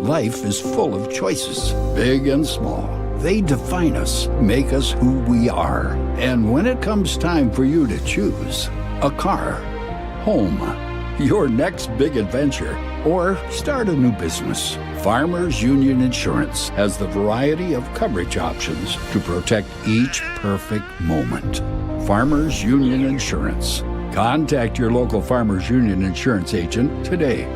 Life is full of choices, big and small. They define us, make us who we are. And when it comes time for you to choose, a car, home, your next big adventure, or start a new business, Farmers Union Insurance has the variety of coverage options to protect each perfect moment. Farmers Union Insurance. Contact your local Farmers Union Insurance agent today.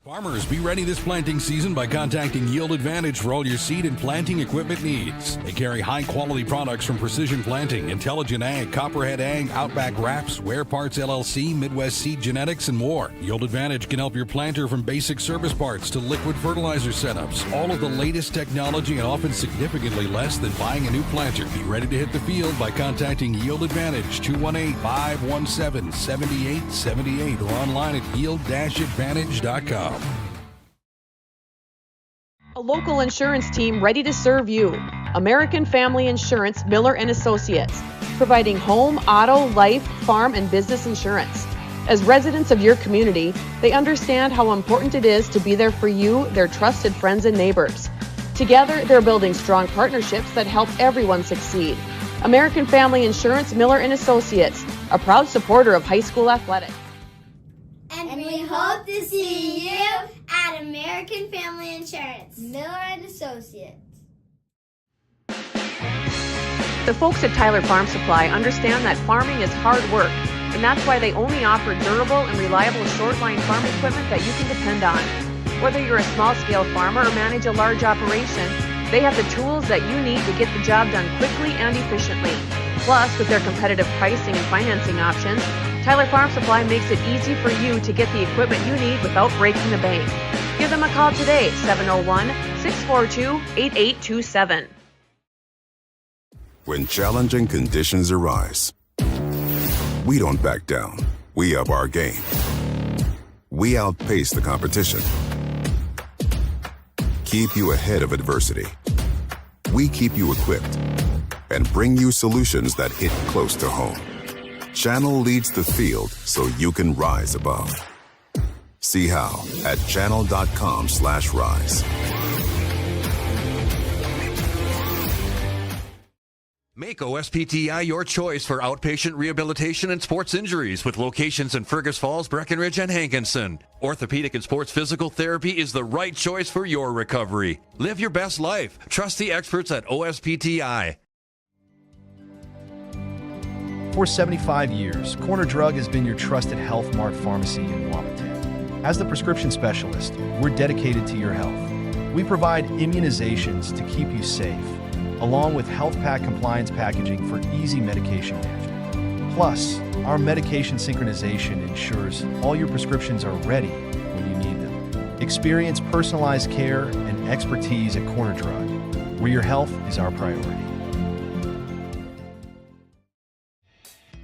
Farmers, be ready this planting season by contacting Yield Advantage for all your seed and planting equipment needs. They carry high-quality products from Precision Planting, Intelligent Ag, Copperhead Ag, Outback Wraps, Ware Parts LLC, Midwest Seed Genetics, and more. Yield Advantage can help your planter from basic service parts to liquid fertilizer setups. All of the latest technology and often significantly less than buying a new planter. Be ready to hit the field by contacting Yield Advantage, 218-517-7878, or online at yield-advantage.com. A local insurance team ready to serve you. American Family Insurance, Miller & Associates, providing home, auto, life, farm, and business insurance. As residents of your community, they understand how important it is to be there for you, their trusted friends and neighbors. Together, they're building strong partnerships that help everyone succeed. American Family Insurance, Miller & Associates, a proud supporter of high school athletics. And we hope to see you at American Family Insurance, Miller & Associates. The folks at Tyler Farm Supply understand that farming is hard work, and that's why they only offer durable and reliable short-line farm equipment that you can depend on. Whether you're a small-scale farmer or manage a large operation, they have the tools that you need to get the job done quickly and efficiently. Plus, with their competitive pricing and financing options, Tyler Farm Supply makes it easy for you to get the equipment you need without breaking the bank. Give them a call today, 701-642-8827. When challenging conditions arise, we don't back down. We up our game. We outpace the competition. Keep you ahead of adversity. We keep you equipped and bring you solutions that hit close to home. Channel leads the field so you can rise above. See how at channel.com/rise. Make OSPTI your choice for outpatient rehabilitation and sports injuries with locations in Fergus Falls, Breckenridge, and Hankinson. Orthopedic and sports physical therapy is the right choice for your recovery. Live your best life. Trust the experts at OSPTI. For 75 years, Corner Drug has been your trusted Health Mart pharmacy in Wahpeton. As the prescription specialist, we're dedicated to your health. We provide immunizations to keep you safe, along with health pack compliance packaging for easy medication management. Plus, our medication synchronization ensures all your prescriptions are ready when you need them. Experience personalized care and expertise at Corner Drug, where your health is our priority.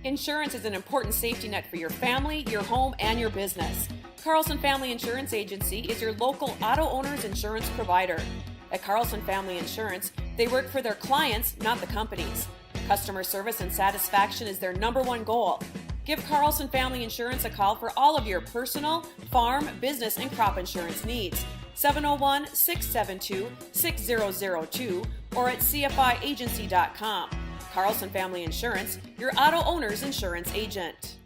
Insurance is an important safety net for your family, your home, and your business. Carlson Family Insurance Agency is your local auto owner's insurance provider. At Carlson Family Insurance, they work for their clients, not the companies. Customer service and satisfaction is their #1 goal. Give Carlson Family Insurance a call for all of your personal, farm, business, and crop insurance needs. 701-672-6002 or at cfiagency.com. Carlson Family Insurance, your auto owner's insurance agent.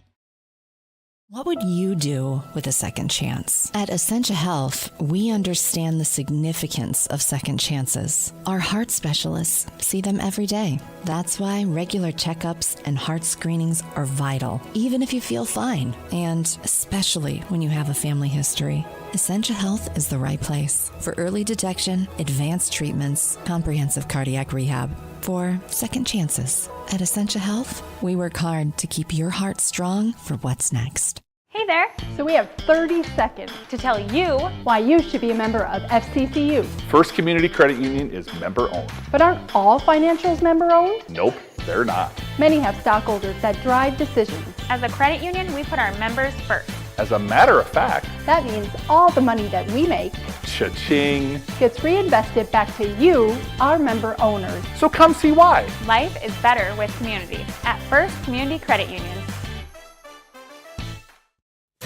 What would you do with a second chance? At Essentia Health, we understand the significance of second chances. Our heart specialists see them every day. That's why regular checkups and heart screenings are vital, even if you feel fine, and especially when you have a family history. Essentia Health is the right place for early detection, advanced treatments, comprehensive cardiac rehab, for second chances. At Essentia Health, we work hard to keep your heart strong for what's next. Hey there! So we have 30 seconds to tell you why you should be a member of FCCU. First Community Credit Union is member-owned. But aren't all financials member-owned? Nope, they're not. Many have stockholders that drive decisions. As a credit union, we put our members first. As a matter of fact, that means all the money that we make, cha-ching, gets reinvested back to you, our member owners. So come see why. Life is better with community at First Community Credit Union.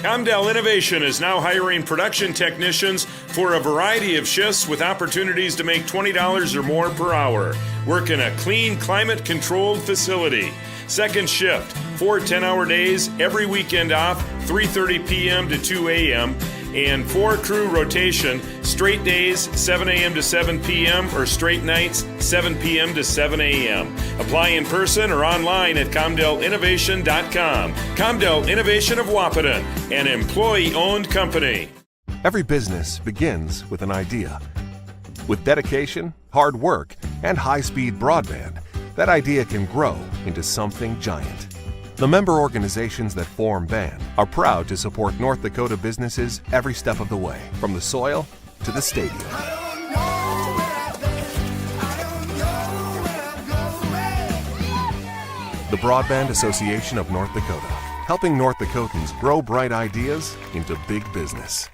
Comdell Innovation is now hiring production technicians for a variety of shifts with opportunities to make $20 or more per hour. Work in a clean, climate-controlled facility. Second shift, 4 10-hour days, every weekend off, 3:30 p.m. to 2 a.m., and 4 crew rotation, straight days, 7 a.m. to 7 p.m., or straight nights, 7 p.m. to 7 a.m. Apply in person or online at ComdellInnovation.com. Comdell Innovation of Wahpeton, an employee-owned company. Every business begins with an idea. With dedication, hard work, and high-speed broadband, that idea can grow into something giant. The member organizations that form BAN are proud to support North Dakota businesses every step of the way, from the soil to the stadium. The Broadband Association of North Dakota, helping North Dakotans grow bright ideas into big business.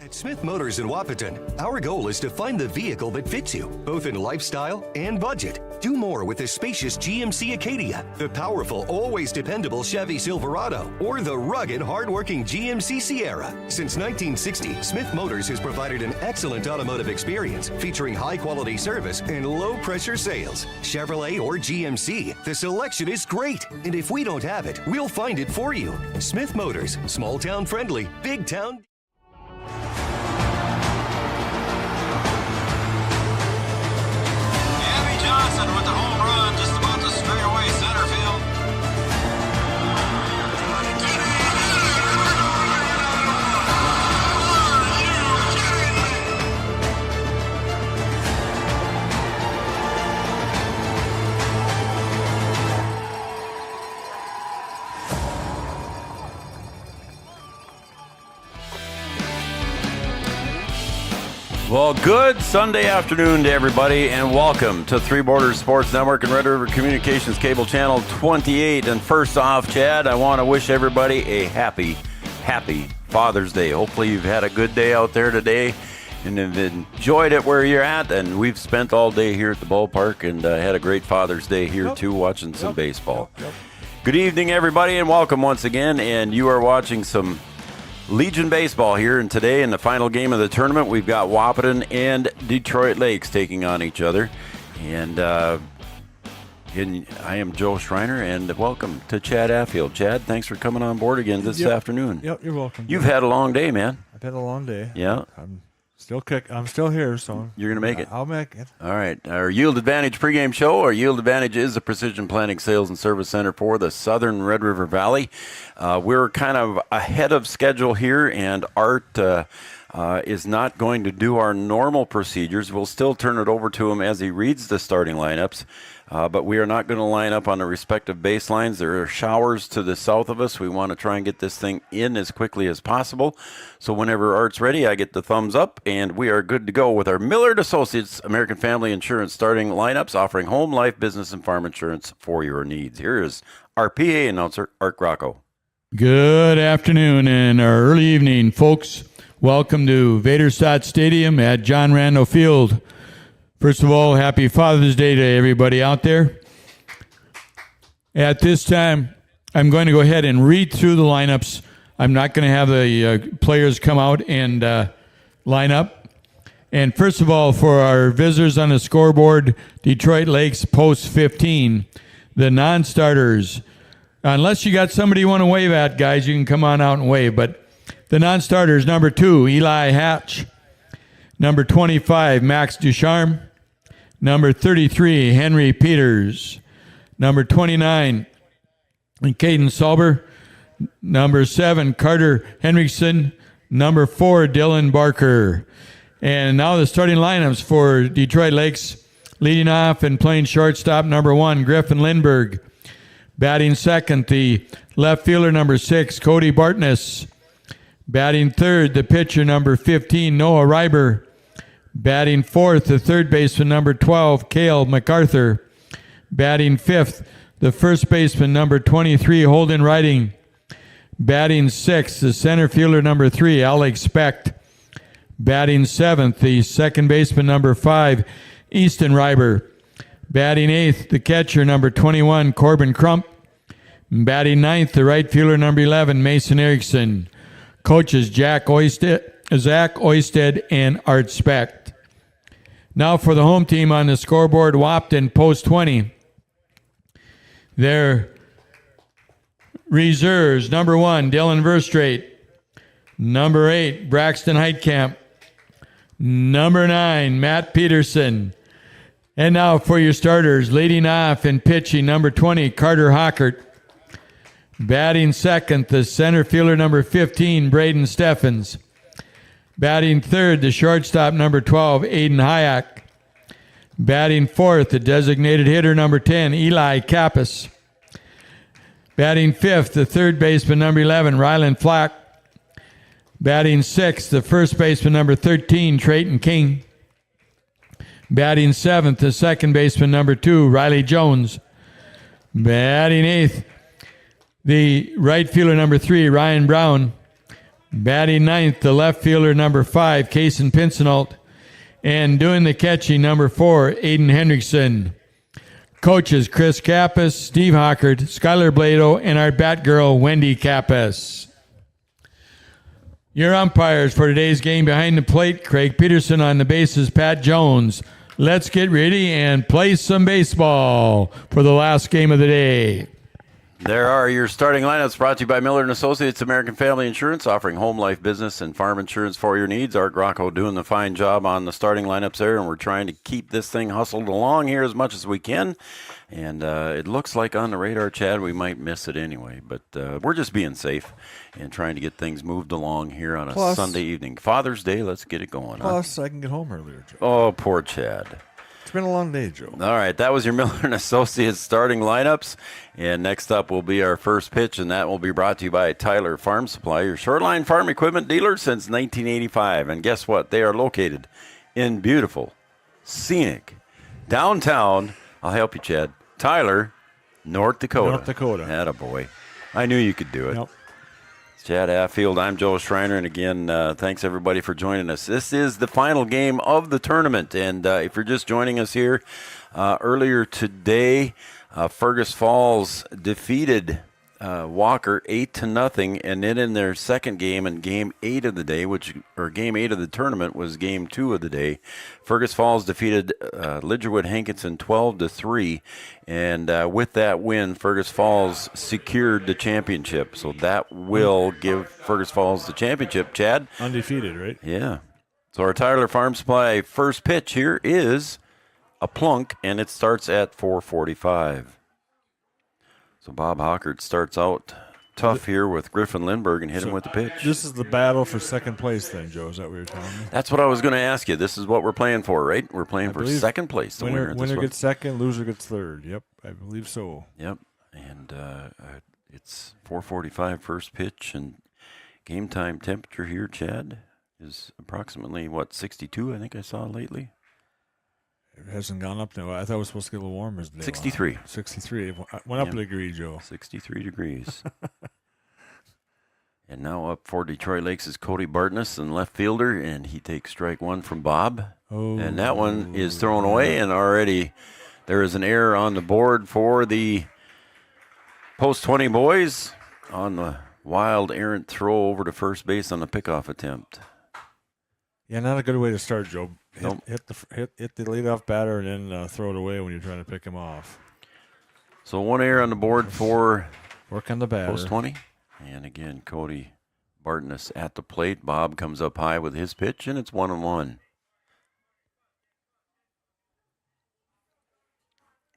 At Smith Motors in Wahpeton, our goal is to find the vehicle that fits you, both in lifestyle and budget. Do more with the spacious GMC Acadia, the powerful, always dependable Chevy Silverado, or the rugged, hardworking GMC Sierra. Since 1960, Smith Motors has provided an excellent automotive experience featuring high-quality service and low-pressure sales. Chevrolet or GMC, the selection is great. And if we don't have it, we'll find it for you. Smith Motors, small-town friendly, big-town... Johnson with the home run, just about to straightaway center field. Well, good Sunday afternoon to everybody, and welcome to Three Borders Sports Network and Red River Communications Cable Channel 28. And first off, Chad, I want to wish everybody a happy Father's Day. Hopefully you've had a good day out there today and have enjoyed it where you're at. And we've spent all day here at the ballpark and had a great Father's Day here, too, watching some baseball. Good evening, everybody, and welcome once again. And you are watching some Legion baseball here, and today in the final game of the tournament, we've got Wahpeton and Detroit Lakes taking on each other. And I am Joe Schreiner, and welcome to Chad Affield. Chad, thanks for coming on board again this afternoon. Yep, you're welcome. You've had a long day, man. I've had a long day. Yeah. I'm still here, so you're going to make it? I'll make it. All right. Our Yield Advantage pregame show. Our Yield Advantage is a precision planning sales and service center for the southern Red River Valley. We're kind of ahead of schedule here, and Art is not going to do our normal procedures. We'll still turn it over to him as he reads the starting lineups. But we are not going to line up on the respective baselines. There are showers to the south of us. We want to try and get this thing in as quickly as possible. So whenever Art's ready, I get the thumbs up, and we are good to go with our Millard Associates American Family Insurance starting lineups, offering home, life, business, and farm insurance for your needs. Here is our PA announcer, Art Grocco. Good afternoon and early evening, folks. Welcome to Vaderstad Stadium at John Randall Field. First of all, happy Father's Day to everybody out there. At this time, I'm going to go ahead and read through the lineups. I'm not going to have the players come out and line up. And first of all, for our visitors on the scoreboard, Detroit Lakes post 15, the non-starters. Unless you got somebody you want to wave at, guys, you can come on out and wave. But the non-starters, number 2, Eli Hatch. Number 25, Max Ducharme. Number 33, Henry Peters. Number 29, Caden Sauber. Number 7, Carter Henriksen. Number 4, Dylan Barker. And now the starting lineups for Detroit Lakes. Leading off and playing shortstop, number 1, Griffin Lindberg. Batting second, the left fielder, number 6, Cody Bartness. Batting third, the pitcher, number 15, Noah Reiber. Batting fourth, the third baseman, number 12, Cale MacArthur. Batting fifth, the first baseman, number 23, Holden Riding. Batting sixth, the center fielder, number 3, Alex Specht. Batting seventh, the second baseman, number 5, Easton Reiber. Batting eighth, the catcher, number 21, Corbin Crump. Batting ninth, the right fielder, number 11, Mason Erickson. Coaches Zach Oisted and Art Specht. Now for the home team on the scoreboard, Wahpeton post 20. Their reserves, number 1, Dylan Verstrate. Number 8, Braxton Heitkamp. Number 9, Matt Peterson. And now for your starters, leading off and pitching, number 20, Carter Hockert. Batting second, the center fielder, number 15, Braden Steffens. Batting third, the shortstop, number 12, Aiden Hayak. Batting fourth, the designated hitter, number 10, Eli Kappas. Batting fifth, the third baseman, number 11, Rylan Flack. Batting sixth, the first baseman, number 13, Trayton King. Batting seventh, the second baseman, number 2, Riley Jones. Batting eighth, the right fielder, number 3, Ryan Brown. Batting ninth, the left fielder, number 5, Kaysen Pincenalt. And doing the catching, number 4, Aiden Hendrickson. Coaches, Chris Kappas, Steve Hockert, Skylar Blado, and our bat girl, Wendy Kappas. Your umpires for today's game behind the plate, Craig Peterson. On the bases, Pat Jones. Let's get ready and play some baseball for the last game of the day. There are your starting lineups, brought to you by Miller & Associates, American Family Insurance, offering home, life, business, and farm insurance for your needs. Art Grocco doing the fine job on the starting lineups there, and we're trying to keep this thing hustled along here as much as we can. And it looks like on the radar, Chad, we might miss it anyway. But we're just being safe and trying to get things moved along here on a Sunday evening. Father's Day, let's get it going. Plus, I can get home earlier, Joe. Oh, poor Chad. It's been a long day, Joe. All right, that was your Miller & Associates starting lineups. And next up will be our first pitch, and that will be brought to you by Tyler Farm Supply, your shoreline farm equipment dealer since 1985. And guess what? They are located in beautiful, scenic, downtown, I'll help you, Chad, Tyler, North Dakota. North Dakota. Attaboy. I knew you could do it. Yep. Chad Affield, I'm Joe Schreiner, and again, thanks everybody for joining us. This is the final game of the tournament, and if you're just joining us here, earlier today, Fergus Falls defeated Walker 8-0, and then in their second game, in Game 8 of the day, Game 8 of the tournament was Game 2 of the day, Fergus Falls defeated Lidgerwood Hankinson 12-3, and with that win, Fergus Falls secured the championship. So that will give Fergus Falls the championship, Chad. Undefeated, right? Yeah. So our Tyler Farm Supply first pitch here is a plunk, and it starts at 4:45. So Bob Hockert starts out tough here with Griffin Lindbergh and hit him with the pitch. This is the battle for second place then, Joe. Is that what you're telling me? That's what I was going to ask you. This is what we're playing for, right? We're playing for second place. The winner gets second, loser gets third. Yep, I believe so. Yep, and it's 4:45 first pitch, and game time temperature here, Chad, is approximately, 62, I think I saw lately? It hasn't gone up now. I thought it was supposed to get a little warmer today. 63. 63. It went up a degree, Joe. 63 degrees. And now up for Detroit Lakes is Cody Bartness, and left fielder, and he takes strike one from Bob. Oh. And that one is thrown away, and already there is an error on the board for the post 20 boys on the wild errant throw over to first base on the pickoff attempt. Yeah, not a good way to start, Joe. Nope. Hit the leadoff batter and then throw it away when you're trying to pick him off. So one error on the board for work on the batter. Post 20. And again, Cody Bartness at the plate. Bob comes up high with his pitch, and it's 1-1.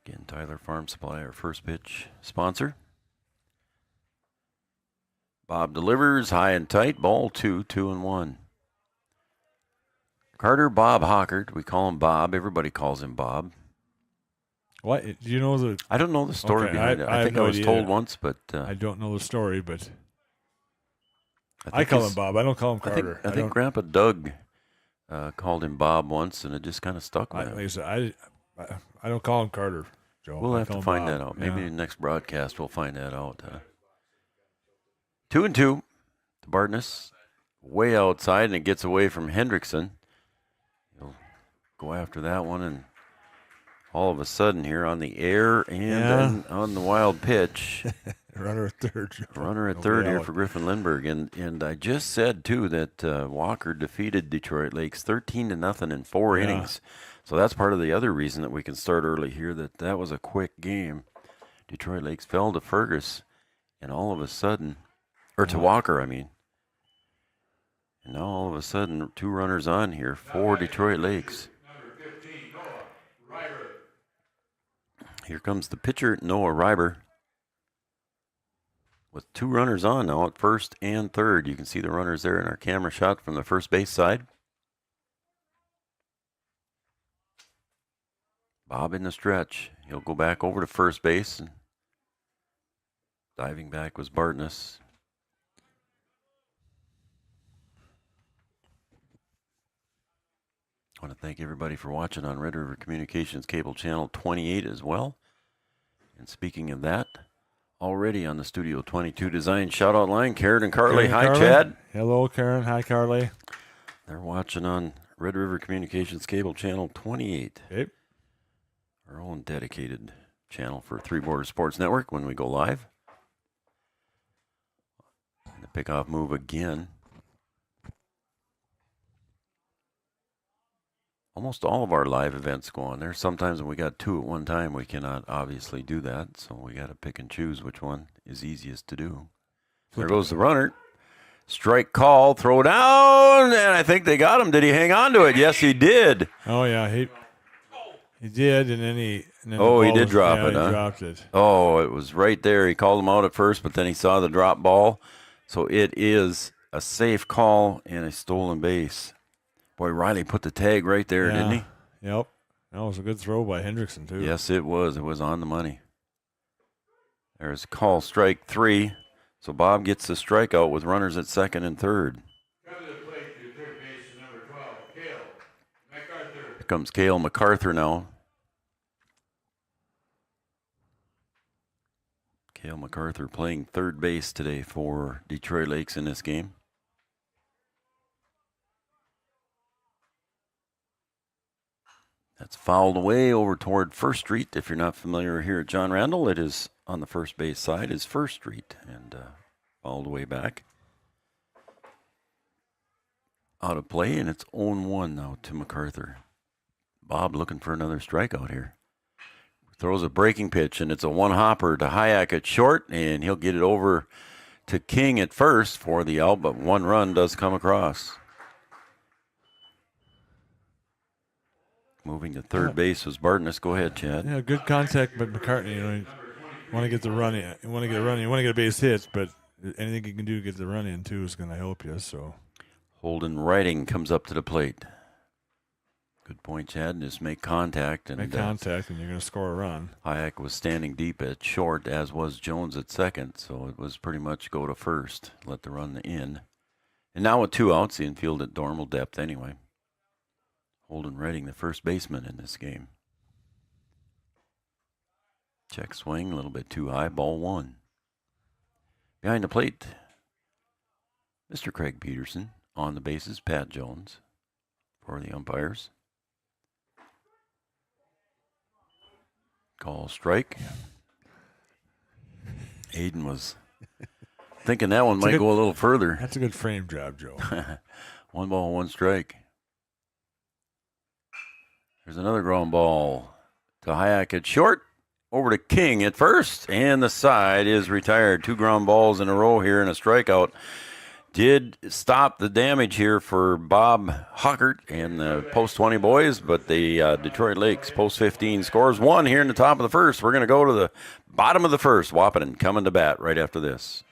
Again, Tyler Farm Supply, our first pitch sponsor. Bob delivers high and tight. Ball 2-1. Carter Bob Hockert. We call him Bob. Everybody calls him Bob. What? Do you know the... I don't know the story behind it. I think I was told once, but... I don't know the story, but... I call him Bob. I don't call him Carter. I think Grandpa Doug called him Bob once, and it just kind of stuck with him. Like I said, I don't call him Carter, Joe. We'll have to find that out. Maybe in the next broadcast we'll find that out. 2-2 to Bartness. Way outside, and it gets away from Hendrickson. He'll go after that one and all of a sudden here on the air and on the wild pitch. Runner at third. Runner at third here for Griffin Lindbergh. And I just said, too, that Walker defeated Detroit Lakes 13-0 in 4 innings. So that's part of the other reason that we can start early here, that was a quick game. Detroit Lakes fell to Fergus, and all of a sudden, or to Walker, I mean. And now all of a sudden, 2 runners on here for Detroit Lakes. Here comes the pitcher, Noah Reiber, with 2 runners on now at first and third. You can see the runners there in our camera shot from the first base side. Bob in the stretch. He'll go back over to first base. And diving back was Bartness. I want to thank everybody for watching on Red River Communications Cable Channel 28 as well. And speaking of that, already on the Studio 22 Design shout-out line, Karen and Carly. Hi, Carly. Chad. Hello, Karen. Hi, Carly. They're watching on Red River Communications Cable Channel 28. Okay. Our own dedicated channel for Three Borders Sports Network when we go live. And the pickoff move again. Almost all of our live events go on there. Sometimes when we got 2 at one time, we cannot obviously do that. So we got to pick and choose which one is easiest to do. There goes the runner. Strike call, throw down, and I think they got him. Did he hang on to it? Yes, he did. Oh, yeah, he did, and then he did drop it, huh? He dropped it. Oh, it was right there. He called him out at first, but then he saw the drop ball. So it is a safe call and a stolen base. Boy, Riley put the tag right there, didn't he? Yep. That was a good throw by Hendrickson, too. Yes, it was. It was on the money. There's call strike 3. So Bob gets the strikeout with runners at second and third. Here comes Cale MacArthur now. Cale MacArthur playing third base today for Detroit Lakes in this game. That's fouled away over toward First Street. If you're not familiar here at John Randall, it is on the first base side is First Street, and fouled away back. Out of play, and it's 0-1 now to MacArthur. Bob looking for another strikeout here. Throws a breaking pitch, and it's a one-hopper to Hayek at short, and he'll get it over to King at first for the out, but 1 run does come across. Moving to third base was Bartness. Go ahead, Chad. Yeah, good contact, but McCartney, you want to get the run in. You want to get a base hit, but anything you can do to get the run in, too, is going to help you. So Holden Writing comes up to the plate. Good point, Chad. Just make contact. And you're going to score a run. Hayek was standing deep at short, as was Jones at second, so it was pretty much go to first, let the run in. And now with 2 outs, the infield at normal depth anyway. Holden Redding, the first baseman in this game. Check swing, a little bit too high, ball 1. Behind the plate, Mr. Craig Peterson. On the bases, Pat Jones for the umpires. Call strike. Aiden was thinking that one might go a little further. That's a good frame job, Joe. 1 ball, 1 strike. There's another ground ball to Hayek at short. Over to King at first. And the side is retired. 2 ground balls in a row here and a strikeout. Did stop the damage here for Bob Hockert and the Post 20 boys, but the Detroit Lakes Post 15 scores 1 here in the top of the first. We're going to go to the bottom of the first. Wahpeton coming to bat right after this.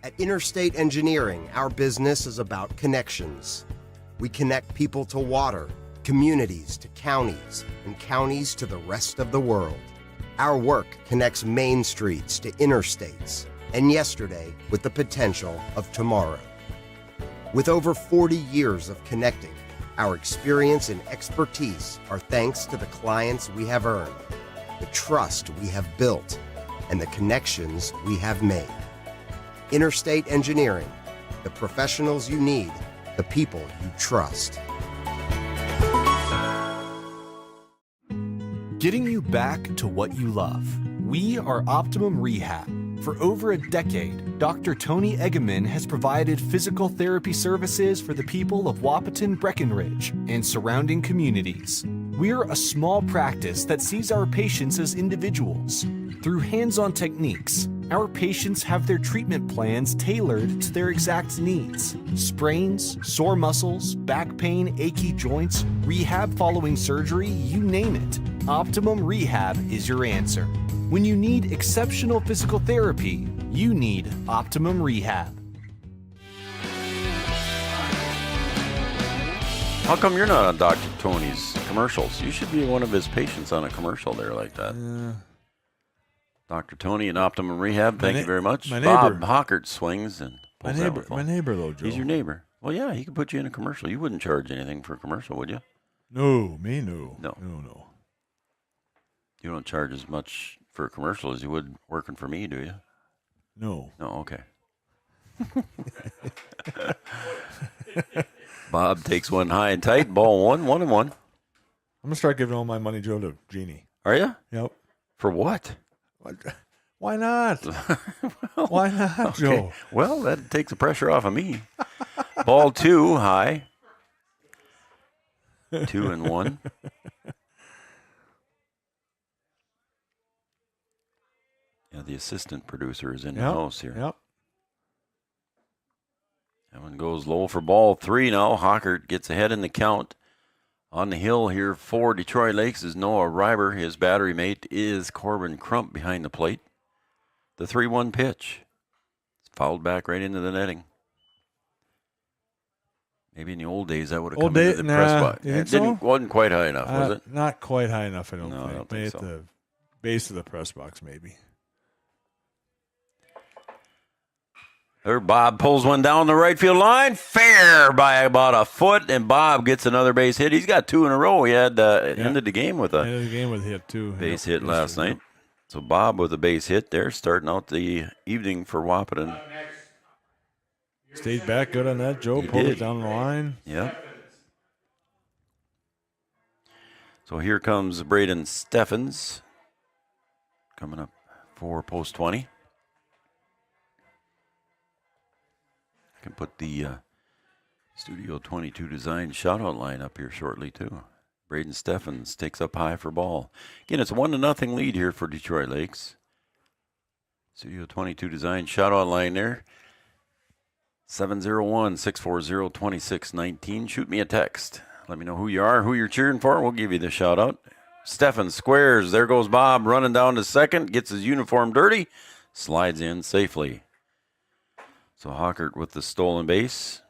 At Interstate Engineering, our business is about connections. We connect people to water, communities to counties, and counties to the rest of the world. Our work connects main streets to interstates, and yesterday with the potential of tomorrow. With over 40 years of connecting, our experience and expertise are thanks to the clients we have earned, the trust we have built, and the connections we have made. Interstate Engineering, the professionals you need, the people you trust. Getting you back to what you love. We are Optimum Rehab. For over a decade, Dr. Tony Eggeman has provided physical therapy services for the people of Wahpeton, Breckenridge, and surrounding communities. We're a small practice that sees our patients as individuals. Through hands-on techniques, our patients have their treatment plans tailored to their exact needs. Sprains, sore muscles, back pain, achy joints, rehab following surgery, you name it. Optimum Rehab is your answer. When you need exceptional physical therapy, you need Optimum Rehab. How come you're not on Dr. Tony's commercials? You should be one of his patients on a commercial there like that. Dr. Tony and Optimum Rehab, thank you very much. My Bob neighbor. Hockert swings and pulls that one. My neighbor, though, Joe. He's your neighbor. Well, yeah, he could put you in a commercial. You wouldn't charge anything for a commercial, would you? No. No. You don't charge as much for a commercial as you would working for me, do you? No. No, okay. Bob takes one high and tight, ball 1, 1-1. I'm going to start giving all my money, Joe, to Jeannie. Are you? Yep. For what? Why not? Why not, Okay. Joe? Well, that takes the pressure off of me. Ball 2, high. 2-1. Yeah, the assistant producer is in the house here. Yep. That one goes low for ball 3 now. Hockert gets ahead in the count. On the hill here for Detroit Lakes is Noah Reiber. His battery mate is Corbin Crump behind the plate. The 3-1 pitch. It's fouled back right into the netting. Maybe in the old days that would have come into the press box. You think It so? wasn't quite high enough, was it? Not quite high enough, I don't No, think. I don't Maybe think at so. the base of the press box, maybe. There, Bob pulls one down the right field line, fair by about a foot, and Bob gets another base hit. He's got 2 in a row. He had ended the game with a hit too. base hit last night. So Bob with a base hit there, starting out the evening for Wahpeton. Stayed back good on that, Joe. He Pulled did. it down the line. Yep. So here comes Braden Steffens coming up for post 20. I can put the Studio 22 design shutout line up here shortly, too. Braden Steffens takes up high for ball. Again, it's a 1-0 lead here for Detroit Lakes. Studio 22 design shutout line there. 701-640-2619. Shoot me a text. Let me know who you are, who you're cheering for. We'll give you the shout out. Steffens squares. There goes Bob running down to second. Gets his uniform dirty. Slides in safely. So Hockert with the stolen base.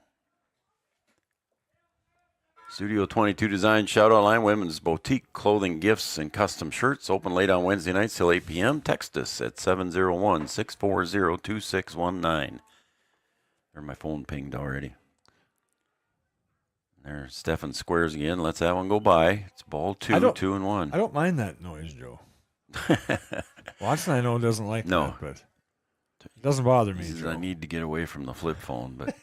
Studio 22 design shout-out line. Women's boutique clothing, gifts, and custom shirts. Open late on Wednesday nights till 8 p.m. Text us at 701-640-2619. There, my phone pinged already. There, Stefan squares again. Lets that one go by. It's ball 2, 2-1. I don't mind that noise, Joe. Watson, I know, doesn't like that, but it doesn't bother me, Joe. I need to get away from the flip phone, but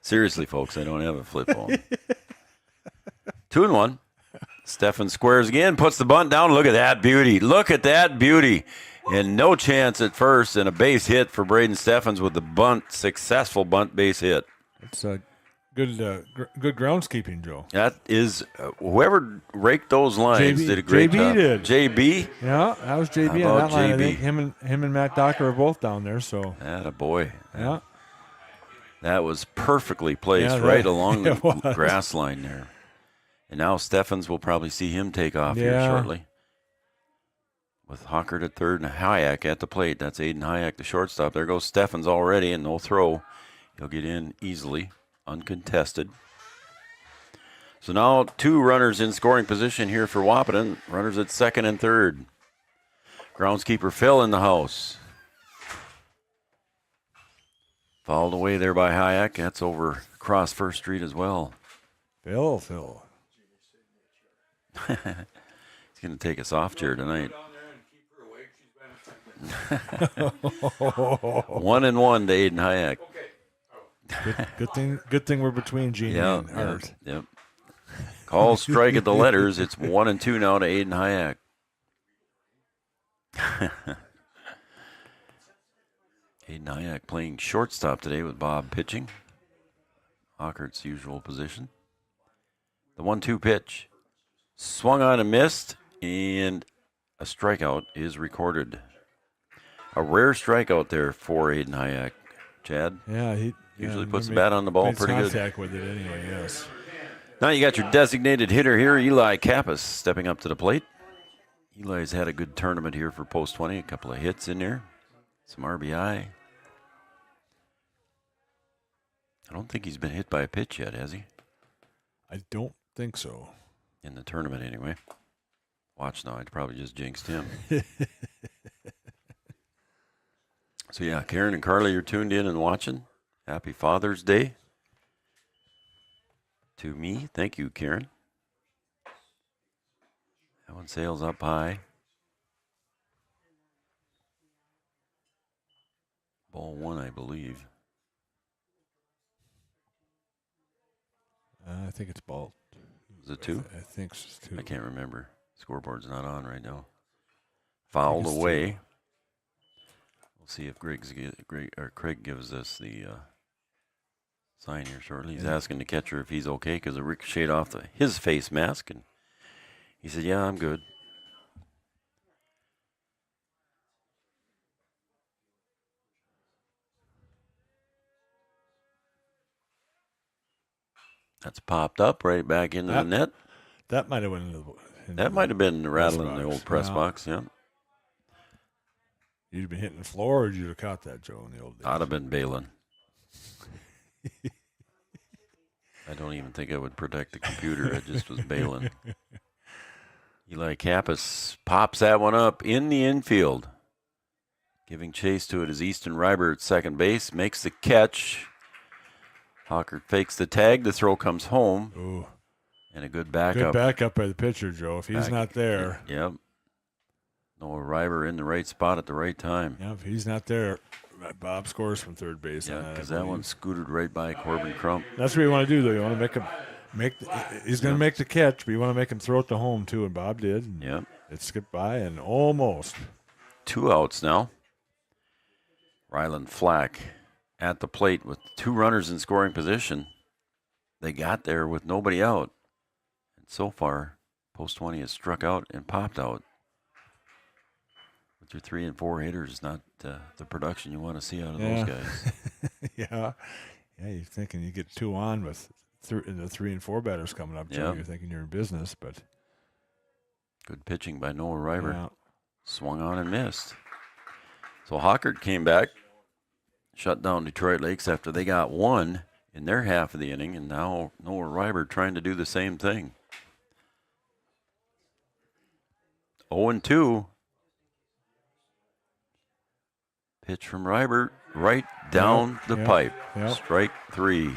seriously, folks, I don't have a flip phone. 2-1. Stefan squares again, puts the bunt down. Look at that beauty. Look at that beauty. And no chance at first, and a base hit for Braden Steffens with the bunt, successful bunt base hit. It's a good groundskeeping, Joe. That is, whoever raked those lines did a great job. JB did. JB? Yeah, that was JB How on about that line. I JB? think him and Matt Docker are both down there. So. Attaboy. Yeah. That was perfectly placed right along the grass line there. And now Steffens will probably see him take off here shortly. With Hockert at third and Hayek at the plate. That's Aiden Hayek, the shortstop. There goes Steffens already, and no throw. He'll get in easily, uncontested. So now 2 runners in scoring position here for Wahpeton. Runners at second and third. Groundskeeper Phil in the house. Fouled away there by Hayek. That's over across First Street as well. Phil. He's going to take a soft chair tonight. 1-1 to Aiden Hayek. Good thing we're between Gene and Art. Yep. Call strike at the letters. It's 1-2 now to Aiden Hayek. Aiden Hayek playing shortstop today with Bob pitching. Hockert's usual position. The 1-2 pitch. Swung on and missed, and a strikeout is recorded. A rare strikeout there for Aiden Hayek. Chad? Yeah, he usually puts the bat on the ball pretty good. Contact with it anyway, yes. Now you got your designated hitter here, Eli Kappas, stepping up to the plate. Eli's had a good tournament here for Post 20, a couple of hits in there, some RBI. I don't think he's been hit by a pitch yet, has he? I don't think so. In the tournament, anyway. Watch now, I probably just jinxed him. So, yeah, Karen and Carly, you're tuned in and watching. Happy Father's Day to me. Thank you, Karen. That one sails up high. Ball one, I believe. I think it's ball. Is it two? I think it's two. I can't remember. Scoreboard's not on right now. Fouled away. Two. We'll see if Craig gives us the sign here shortly. He's asking the catcher if he's okay because it ricocheted off his face mask, and he said, "Yeah, I'm good." That's popped up right back into the net. That might have been. That might have been rattling the old press box. Yeah. You'd have been hitting the floor, or you'd have caught that, Joe, in the old days? I'd have been bailing. I don't even think I would protect the computer. I just was bailing. Eli Kappas pops that one up in the infield. Giving chase to it is Easton Reiber at second base. Makes the catch. Hawker fakes the tag. The throw comes home. Ooh. And a good backup. Good backup by the pitcher, Joe. If he's not there. Yep. Noah Reiber in the right spot at the right time. Yeah, if he's not there, Bob scores from third base. Yeah, because that one scooted right by Corbin Crump. That's what you want to do, though. You want to make him he's going to make the catch, but you want to make him throw it to home, too, and Bob did. Yeah. It skipped by and almost. 2 outs now. Ryland Flack at the plate with 2 runners in scoring position. They got there with nobody out. And so far, Post 20 has struck out and popped out. With your 3 and 4 hitters, not the production you want to see out of those guys. Yeah, you're thinking you get 2 on with the 3 and 4 batters coming up, Joe. You're thinking you're in business, but. Good pitching by Noah Reiber. Yeah. Swung on and missed. So Hockert came back, shut down Detroit Lakes after they got 1 in their half of the inning, and now Noah Reiber trying to do the same thing. 0-2. Pitch from Reiber right down the pipe. Strike 3.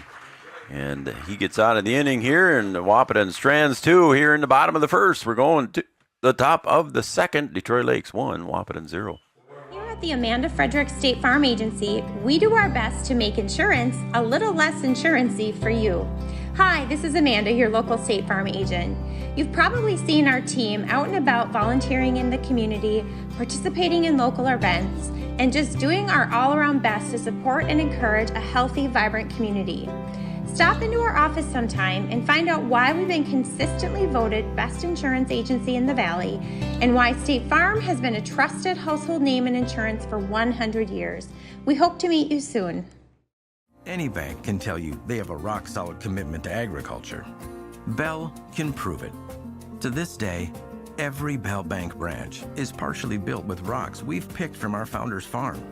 And he gets out of the inning here, and Wahpeton strands 2 here in the bottom of the first. We're going to the top of the second. Detroit Lakes 1, Wahpeton 0. Here at the Amanda Frederick State Farm Agency, we do our best to make insurance a little less insurance-y for you. Hi, this is Amanda, your local State Farm agent. You've probably seen our team out and about volunteering in the community, participating in local events, and just doing our all-around best to support and encourage a healthy, vibrant community. Stop into our office sometime and find out why we've been consistently voted best insurance agency in the Valley and why State Farm has been a trusted household name in insurance for 100 years. We hope to meet you soon. Any bank can tell you they have a rock-solid commitment to agriculture. Bell can prove it. To this day, every Bell Bank branch is partially built with rocks we've picked from our founder's farm.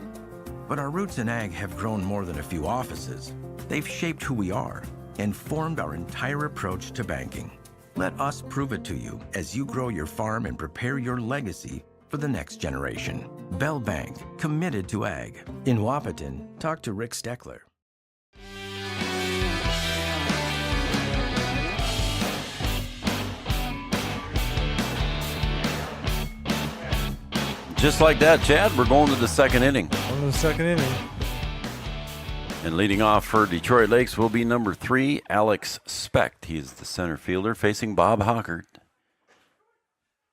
But our roots in ag have grown more than a few offices. They've shaped who we are and formed our entire approach to banking. Let us prove it to you as you grow your farm and prepare your legacy for the next generation. Bell Bank, committed to ag. In Wahpeton, talk to Rick Steckler. Just like that, Chad, we're going to the second inning. Going to the second inning. And leading off for Detroit Lakes will be number 3, Alex Specht. He's the center fielder facing Bob Hockert.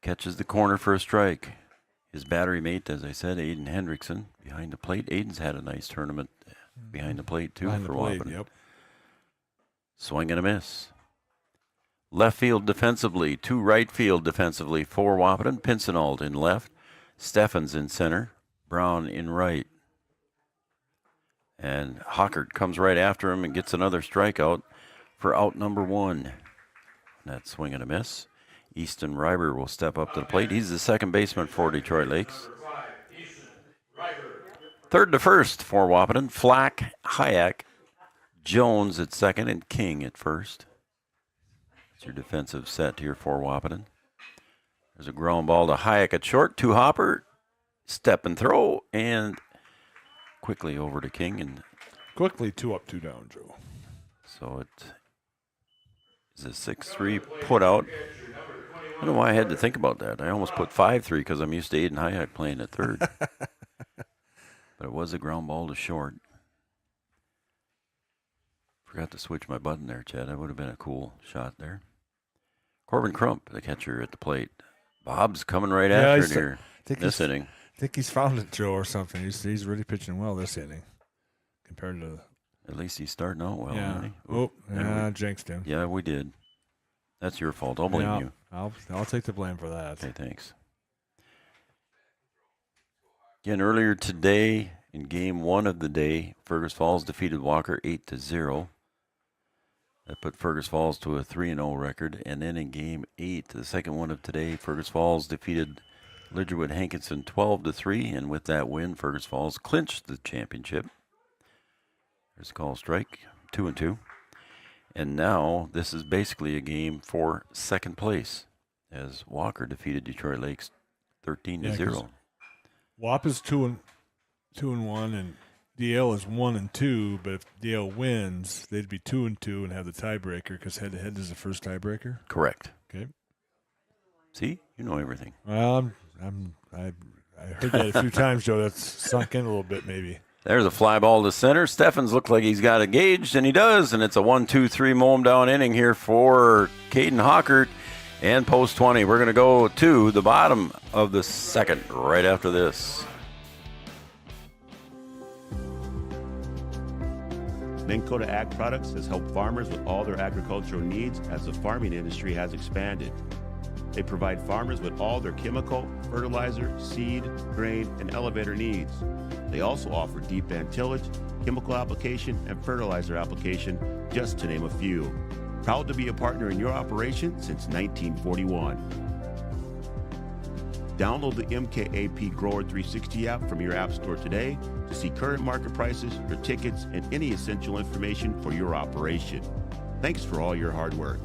Catches the corner for a strike. His battery mate, as I said, Aiden Hendrickson, behind the plate. Aiden's had a nice tournament behind the plate, too, for Wahpeton. Yep. Swing and a miss. Left field defensively, to right field defensively for Wahpeton. Pinsonald in left. Steffens in center. Brown in right. And Hockert comes right after him and gets another strikeout for out number 1. That swing and a miss. Easton Reiber will step up to the plate. He's the second baseman for Detroit Lakes. Third to first for Wahpeton. Flack, Hayek, Jones at second, and King at first. That's your defensive set here for Wahpeton. There's a ground ball to Hayek at short. To Hopper. Step and throw. And quickly over to King. And quickly 2 up, 2 down, Joe. So it is a 6-3 put out. I don't know why I had to think about that. I almost put 5-3 because I'm used to Aiden Hayek playing at third. But it was a ground ball to short. Forgot to switch my button there, Chad. That would have been a cool shot there. Corbin Crump, the catcher at the plate. Bob's coming right after it here this inning. I think he's found it, Joe, or something. He's really pitching well this inning compared to. At least he's starting out well. Yeah. Isn't he? Oh, yeah, jinxed him. Yeah, we did. That's your fault. I'll blame you. I'll take the blame for that. Okay, thanks. Again, earlier today in game 1 of the day, Fergus Falls defeated Walker 8-0. That put Fergus Falls to a 3-0 record. And then in game 8, the second one of today, Fergus Falls defeated Lidgerwood Hankinson 12-3. And with that win, Fergus Falls clinched the championship. There's a call strike, 2-2. And now this is basically a game for second place as Walker defeated Detroit Lakes 13-0. WAP is 2-1 and DL is 1-2, but if DL wins, they'd be 2-2 and have the tiebreaker because head-to-head is the first tiebreaker. Correct. Okay. See, you know everything. Well, I heard that a few times, Joe. That's sunk in a little bit, maybe. There's a fly ball to center. Steffens looked like he's got it gauged, and he does. And it's a 1-2-3 mow him down inning here for Caden Hockert and post 20. We're going to go to the bottom of the second right after this. Dakota Ag Products has helped farmers with all their agricultural needs as the farming industry has expanded. They provide farmers with all their chemical, fertilizer, seed, grain, and elevator needs. They also offer deep band tillage, chemical application, and fertilizer application, just to name a few. Proud to be a partner in your operation since 1941. Download the MKAP Grower 360 app from your app store today to see current market prices, your tickets, and any essential information for your operation. Thanks for all your hard work.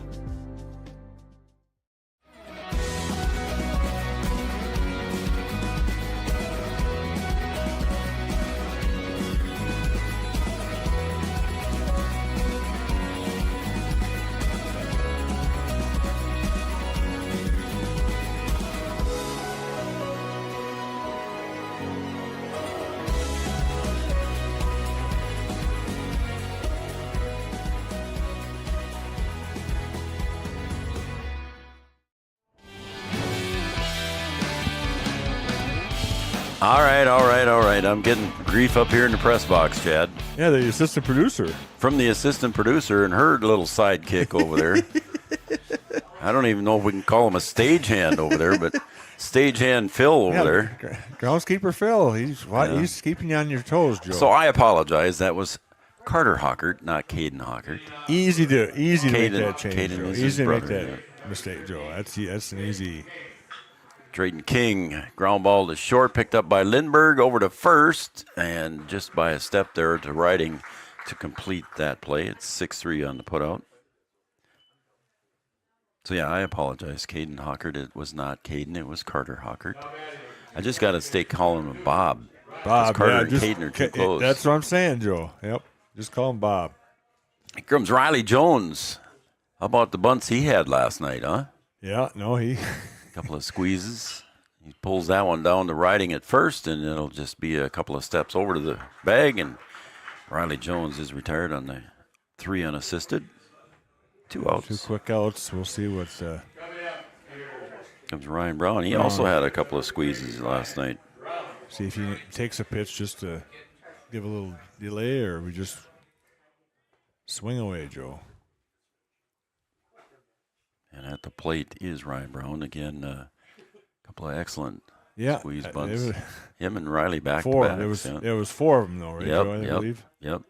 All right. I'm getting grief up here in the press box, Chad. Yeah, the assistant producer. From the assistant producer and her little sidekick over there. I don't even know if we can call him a stagehand over there, but stagehand Phil over there. Groundskeeper Phil. He's keeping you on your toes, Joe. So I apologize. That was Carter Hockert, not Caden Hockert. Easy to make that change, Caden Joe. is Easy to his make brother, that mistake, Joe. That's an easy. Drayton King, ground ball to short, picked up by Lindbergh over to first, and just by a step there to righting to complete that play. It's 6-3 on the putout. So, yeah, I apologize. Caden Hockert, it was not Caden, it was Carter Hockert. I just got to stay calling him Bob. Bob, Carter yeah, and Caden are too close. That's what I'm saying, Joe. Yep. Just call him Bob. Here comes Riley Jones. How about the bunts he had last night, huh? Yeah, no, A couple of squeezes. He pulls that one down to riding at first, and it'll just be a couple of steps over to the bag, and Riley Jones is retired on the 3 unassisted. 2 outs. 2 quick outs. We'll see what's... Comes Ryan Brown. He also had a couple of squeezes last night. See if he takes a pitch just to give a little delay, or we just swing away, Joe. And at the plate is Ryan Brown. Again, a couple of excellent squeeze they bunts. were- Him and Riley back to 4. back. There was 4 of them, though, right, Joe, I believe? Yep.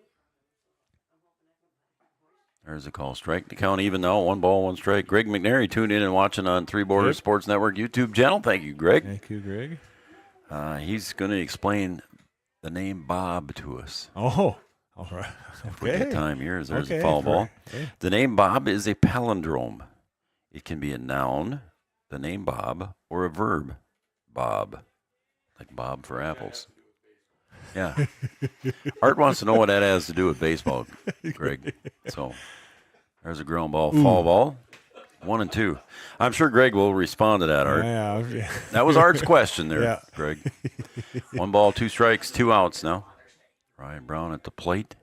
There's a call strike. The count even now. 1 ball, 1 strike. Greg McNary tuned in and watching on Three Borders Sports Network YouTube channel. Thank you, Greg. Thank you, Greg. He's going to explain the name Bob to us. Oh, all right. If we get time here, there's a Okay, foul ball. okay. The name Bob is a palindrome. It can be a noun, the name Bob, or a verb, Bob, like Bob for apples. Yeah. Art wants to know what that has to do with baseball, Greg. So there's a ground ball, foul ball, 1 and 2. I'm sure Greg will respond to that, Art. Yeah. That was Art's question there, Yeah. Greg. 1 ball, 2 strikes, 2 outs now. Ryan Brown at the plate.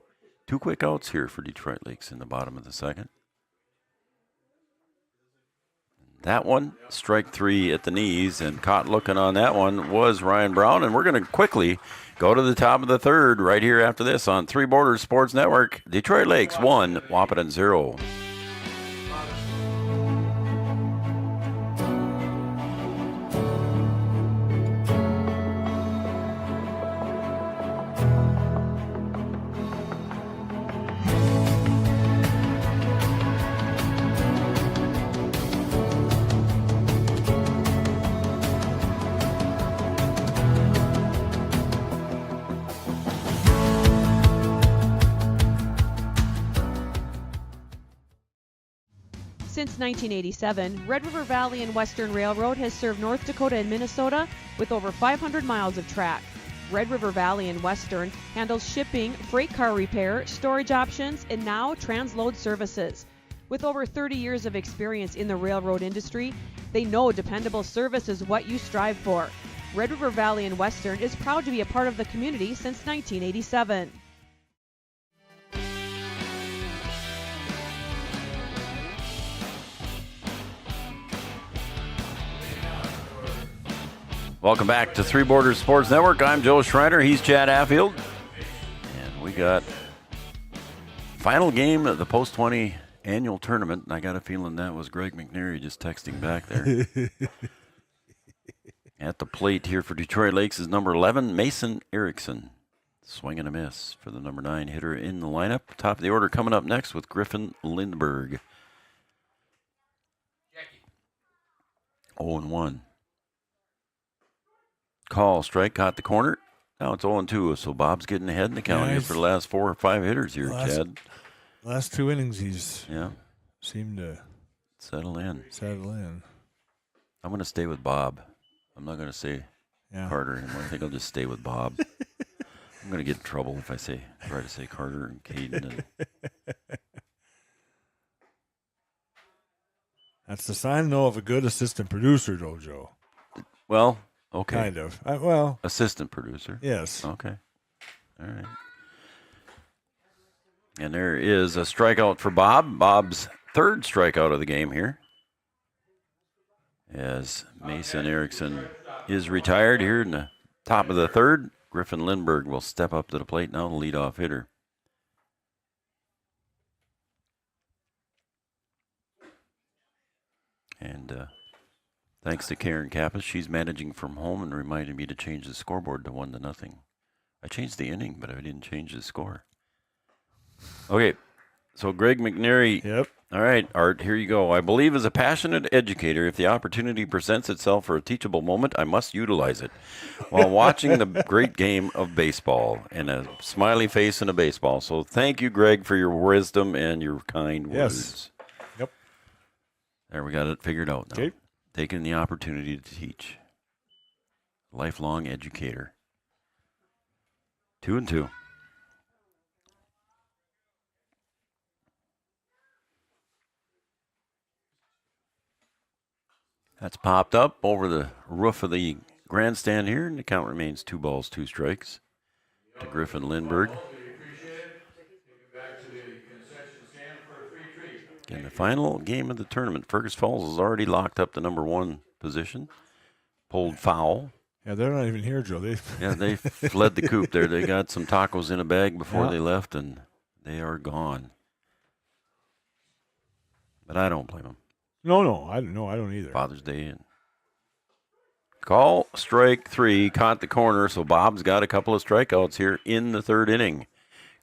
2 quick outs here for Detroit Lakes in the bottom of the second. That one, strike 3 at the knees, and caught looking on that one was Ryan Brown. And we're going to quickly go to the top of the third right here after this on Three Borders Sports Network. Detroit Lakes 1, Wahpeton 0. Since 1987, Red River Valley and Western Railroad has served North Dakota and Minnesota with over 500 miles of track. Red River Valley and Western handles shipping, freight car repair, storage options, and now transload services. With over 30 years of experience in the railroad industry, they know dependable service is what you strive for. Red River Valley and Western is proud to be a part of the community since 1987. Welcome back to Three Borders Sports Network. I'm Joe Schreiner. He's Chad Affield. And we got final game of the Post-20 annual tournament. And I got a feeling that was Greg McNary just texting back there. At the plate here for Detroit Lakes is number 11, Mason Erickson. Swing and a miss for the number 9 hitter in the lineup. Top of the order coming up next with Griffin Lindberg. 0-1. Call, strike, caught the corner. Now it's 0-2, so Bob's getting ahead in the count here for the last 4 or 5 hitters here, Chad. Last 2 innings, he's seemed to settle in. I'm going to stay with Bob. I'm not going to say Carter anymore. I think I'll just stay with Bob. I'm going to get in trouble if I try to say Carter and Caden. That's the sign, though, of a good assistant producer, though, Joe. Well, okay. Kind of. Assistant producer. Yes. Okay. All right. And there is a strikeout for Bob. Bob's 3rd strikeout of the game here. As Mason Erickson is retired here in the top of the 3rd. Griffin Lindberg will step up to the plate now, the leadoff hitter. And thanks to Karen Kappas, she's managing from home and reminded me to change the scoreboard to 1-0. I changed the inning, but I didn't change the score. Okay, so Greg McNary. Yep. All right, Art, here you go. I believe as a passionate educator, if the opportunity presents itself for a teachable moment, I must utilize it. While watching the great game of baseball, and a smiley face and a baseball. So thank you, Greg, for your wisdom and your kind words. Yep. There, we got it figured out now. Okay. Taking the opportunity to teach. lifelong educator. 2-2. That's popped up over the roof of the grandstand here, and the count remains 2 balls, 2 strikes to Griffin Lindbergh. In the final game of the tournament, Fergus Falls has already locked up the number 1 position. Pulled foul. Yeah, they're not even here, Joe. They fled the coop there. They got some tacos in a bag before they left, and they are gone. But I don't blame them. No, I don't either. Father's Day. And call strike 3, caught the corner, so Bob's got a couple of strikeouts here in the 3rd inning.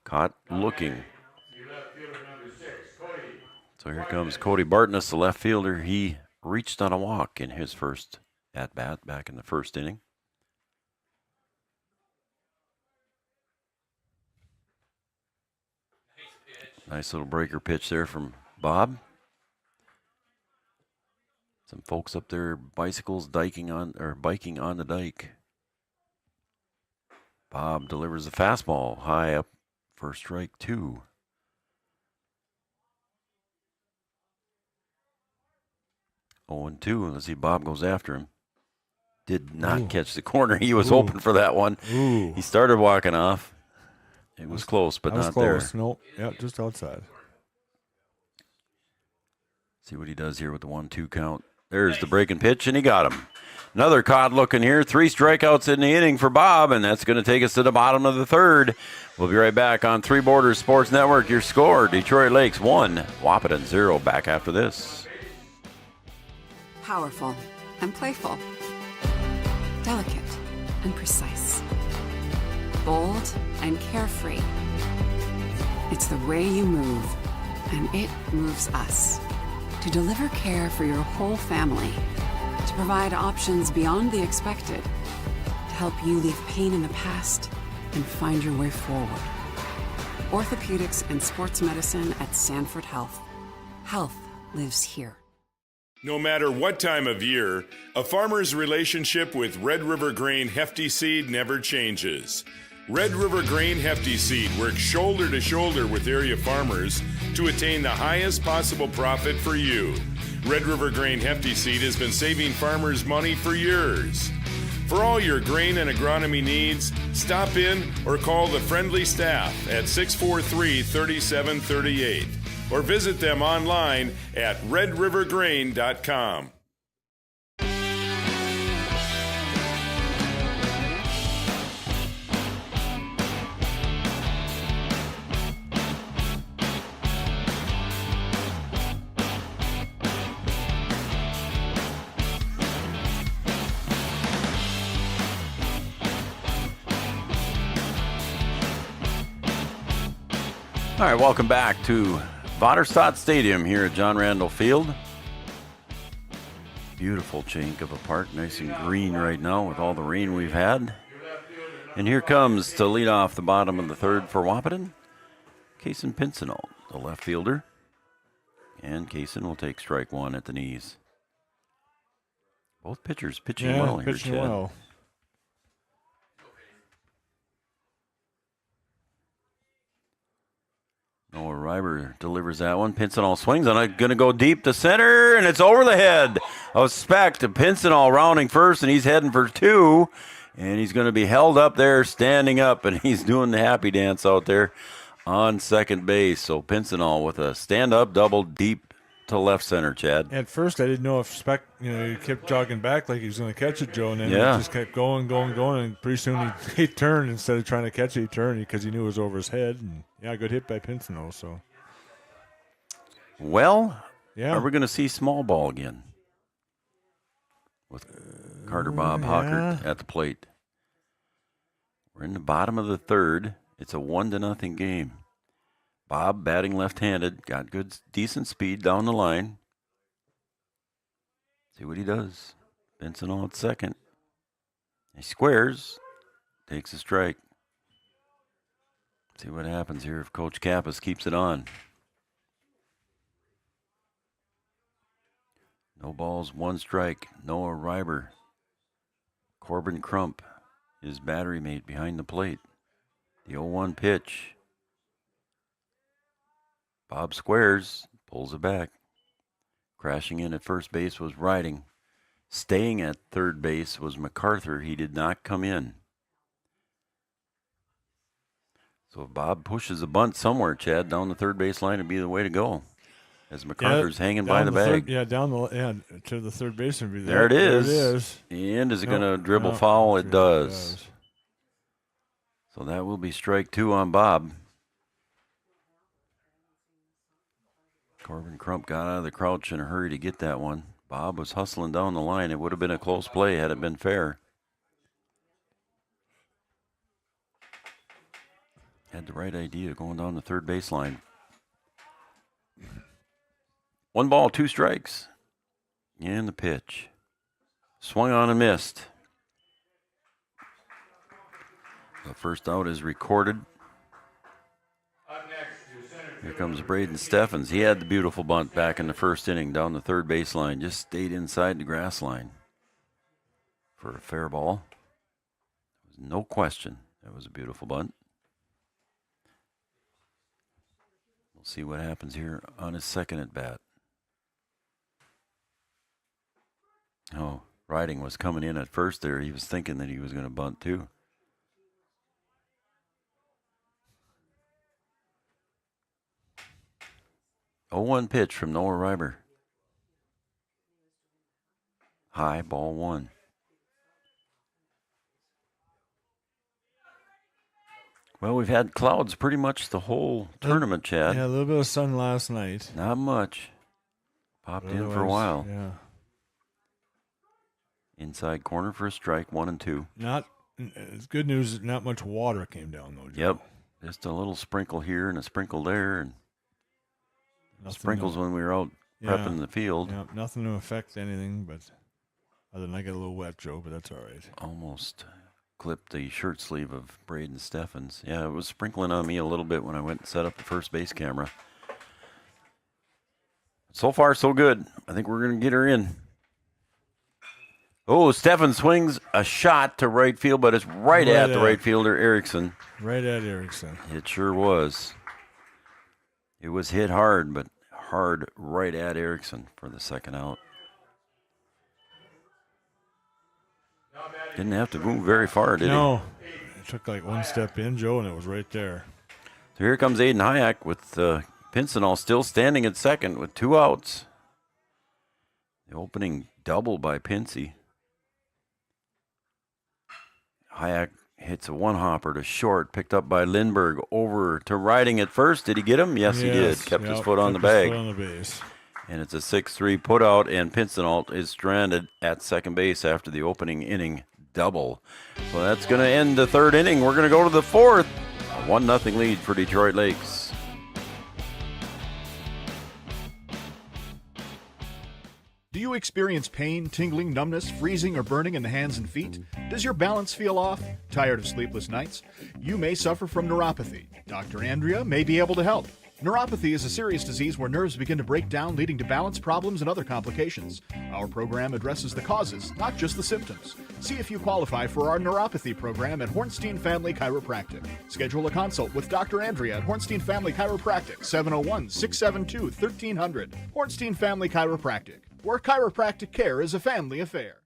Caught looking. So here comes Cody Bartness, the left fielder. He reached on a walk in his first at-bat back in the 1st inning. Nice little breaker pitch there from Bob. Some folks up there, bicycles biking on the dike. Bob delivers a fastball high up for strike 2. Oh, and 2. Let's see, Bob goes after him. Did not catch the corner. He was hoping for that one. He started walking off. It was close, but not there. Nope. Yeah, just outside. See what he does here with the 1-2 count. There's the breaking pitch, and he got him. Another caught looking here. 3 strikeouts in the inning for Bob, and that's going to take us to the bottom of the 3rd. We'll be right back on Three Borders Sports Network. Your score, Detroit Lakes 1, Wahpeton 0. Back after this. Powerful and playful. Delicate and precise. Bold and carefree. It's the way you move, and it moves us. To deliver care for your whole family. To provide options beyond the expected. To help you leave pain in the past and find your way forward. Orthopedics and sports medicine at Sanford Health. Health lives here. No matter what time of year, a farmer's relationship with Red River Grain Hefty Seed never changes. Red River Grain Hefty Seed works shoulder to shoulder with area farmers to attain the highest possible profit for you. Red River Grain Hefty Seed has been saving farmers money for years. For all your grain and agronomy needs, stop in or call the friendly staff at 643-3738 or visit them online at redrivergrain.com. All right, welcome back to Vaterstad Stadium here at John Randall Field. Beautiful chink of a park, nice and green right now with all the rain we've had. And here comes to lead off the bottom of the 3rd for Wahpeton, Kaysen Pincinel, the left fielder. And Kaysen will take strike 1 at the knees. Both pitchers pitching well here, pitching Chad. well. Noah Reiber delivers that one. Pincinel swings on it. Going to go deep to center, and it's over the head of Speck to Pincinel rounding first, and he's heading for 2. And he's going to be held up there, standing up, and he's doing the happy dance out there on second base. So Pincinel with a stand-up double deep to left center, Chad. At first, I didn't know if Speck, he kept jogging back like he was going to catch it, Joe, and then he just kept going, and pretty soon he turned instead of trying to catch it. He turned because he knew it was over his head. And good hit by Pincinel. So, are we going to see small ball again with Carter Bob Hockert at the plate? We're in the bottom of the 3rd. It's a 1-0 game. Bob batting left-handed, got good, decent speed down the line. See what he does. Pincinel at second. He squares, takes a strike. See what happens here if Coach Kappas keeps it on. No balls, 1 strike. Noah Reiber Corbin Crump, his battery mate behind the plate. The 0-1 pitch. Bob squares, pulls it back. Crashing in at first base was Riding. Staying at third base was MacArthur. He did not come in. So if Bob pushes a bunt somewhere, Chad, down the third base line would be the way to go. As MacArthur's hanging by the bag. To the third baseman. Be there it is. And is it going to dribble foul? It does. So that will be strike 2 on Bob. Corbin Crump got out of the crouch in a hurry to get that one. Bob was hustling down the line. It would have been a close play had it been fair. Had the right idea going down the third baseline. 1 ball, 2 strikes. And the pitch. Swung on and missed. The first out is recorded. Here comes Braden Steffens. He had the beautiful bunt back in the first inning down the third baseline. Just stayed inside the grass line for a fair ball. There was no question that was a beautiful bunt. We'll see what happens here on his second at bat. Oh, Riding was coming in at first there. He was thinking that he was going to bunt too. Oh, 0-1 pitch from Noah Reiber. High, ball 1. Well, we've had clouds pretty much the whole tournament, Chad. Yeah, a little bit of sun last night. Not much. Popped in for a while. Yeah. Inside corner for a strike, 1 and 2. It's good news. Not much water came down though. Joe. Yep, just a little sprinkle here and a sprinkle there, and sprinkles when we were out prepping the field. Yeah, nothing to affect anything, but other than I get a little wet, Joe. But that's all right. Almost clipped the shirt sleeve of Braden Steffens. Yeah, it was sprinkling on me a little bit when I went and set up the first base camera. So far, so good. I think we're going to get her in. Oh, Steffens swings a shot to right field, but it's right at the right fielder, Erickson. Right at Erickson. It sure was. It was hit hard, but hard right at Erickson for the second out. Didn't have to move very far, did he? No. It took like one step in, Joe, and it was right there. So here comes Aiden Hayek with Pincinel still standing at second with 2 outs. The opening double by Pincy. Hayek hits a 1-hopper to short, picked up by Lindbergh over to Riding at first. Did he get him? Yes, he did. Kept his foot on the bag. Foot on the base. And it's a 6-3 put out, and Pincinel is stranded at second base after the opening inning double. So that's going to end the third inning. We're going to go to the fourth. A 1-0 lead for Detroit Lakes. Do you experience pain, tingling, numbness, freezing, or burning in the hands and feet? Does your balance feel off? Tired of sleepless nights? You may suffer from neuropathy. Dr. Andrea may be able to help. Neuropathy is a serious disease where nerves begin to break down, leading to balance problems and other complications. Our program addresses the causes, not just the symptoms. See if you qualify for our neuropathy program at Hornstein Family Chiropractic. Schedule a consult with Dr. Andrea at Hornstein Family Chiropractic, 701-672-1300. Hornstein Family Chiropractic, where chiropractic care is a family affair.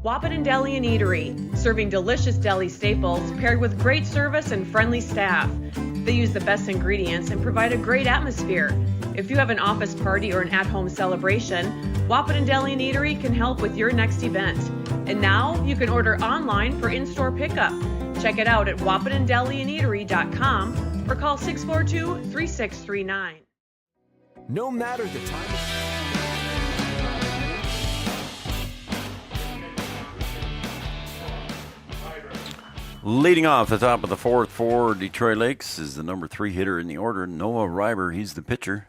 Wahpeton Deli and Eatery, serving delicious deli staples paired with great service and friendly staff. They use the best ingredients and provide a great atmosphere. If you have an office party or an at-home celebration, Wahpeton Deli and Eatery can help with your next event. And now you can order online for in-store pickup. Check it out at wahpetondeliandeatery.com or call 642-3639. No matter the time of Leading off the top of the fourth for Detroit Lakes is the number 3 hitter in the order, Noah Reiber. He's the pitcher.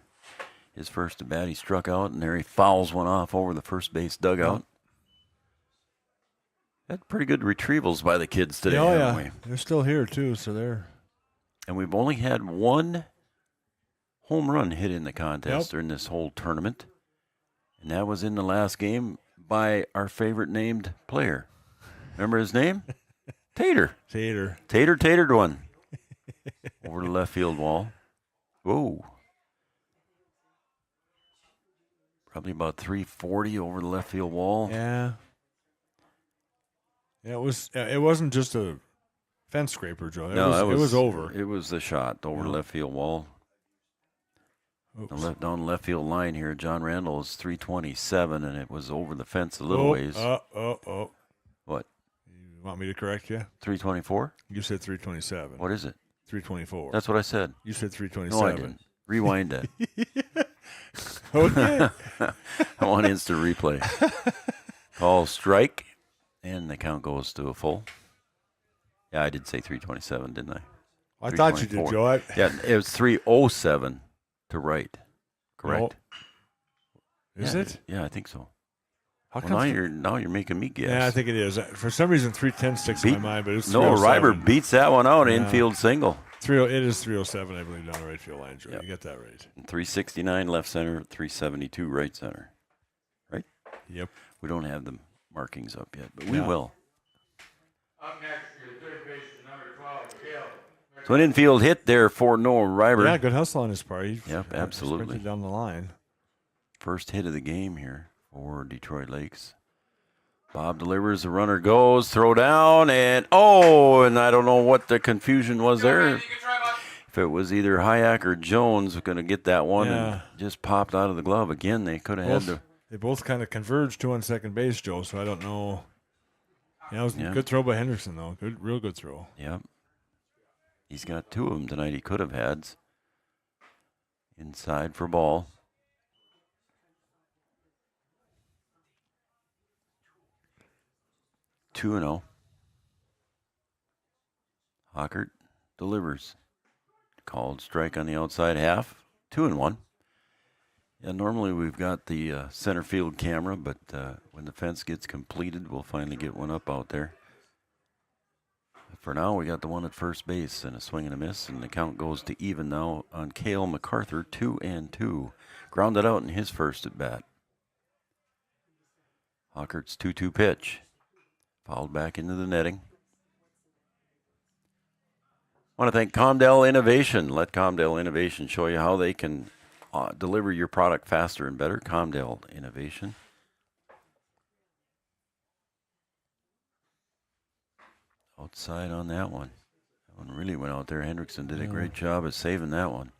His first at bat, he struck out, and there he fouls one off over the first base dugout. Had pretty good retrievals by the kids today, haven't we? They're still here, too, so they're... And we've only had 1 home run hit in the contest during this whole tournament. And that was in the last game by our favorite named player. Remember his name? Tater. Tater. Tatered one. Over the left field wall. Whoa. Probably about 340 over the left field wall. Yeah. Yeah, it wasn't just a fence scraper, Joe. It was over. It was the shot over the left field wall. Down the left field line here, John Randall is 327, and it was over the fence a little ways. What? You want me to correct you? 324? You said 327. What is it? 324. That's what I said. You said 327. No, I didn't. Rewind that. Okay. I want instant replay. Call strike, and the count goes to a full. Yeah, I did say 327, didn't I? I thought you did, Joe. Yeah, it was 307 to right. Correct? No. Is it? Yeah, I think so. How now you're making me guess. Yeah, I think it is. For some reason, 310 sticks in my mind, but it's Noah Ryber beats that one out, infield single. It is 307, I believe, down the right field line, Joe. Yep. You get that right. And 369 left center, 372 right center. Right? Yep. We don't have the markings up yet, but we will. Up next, your third baseman, number 12, Gale. So an infield hit there for Noah Ryber. Yeah, good hustle on his part. Yep, absolutely. Sprinted down the line. First hit of the game here for Detroit Lakes. Bob delivers, the runner goes, throw down, and I don't know what the confusion was there. If it was either Hayek or Jones going to get that one and just popped out of the glove. Again, they could have had to. They both kind of converged on second base, Joe, so I don't know. Yeah, it was a good throw by Henderson, though. Real good throw. Yep. He's got two of them tonight he could have had. Inside for ball. Two 2-0. Hockert delivers. Called strike on the outside half. 2-1. Yeah, normally we've got the center field camera, but when the fence gets completed, we'll finally get one up out there. For now, we got the one at first base and a swing and a miss, and the count goes to even now on Cale MacArthur, 2-2. Grounded out in his first at bat. Hockert's 2-2 pitch. Fouled back into the netting. I want to thank Comdell Innovation. Let Comdell Innovation show you how they can deliver your product faster and better. Comdell Innovation. Outside on that one. That one really went out there. Hendrickson did a great job of saving that one.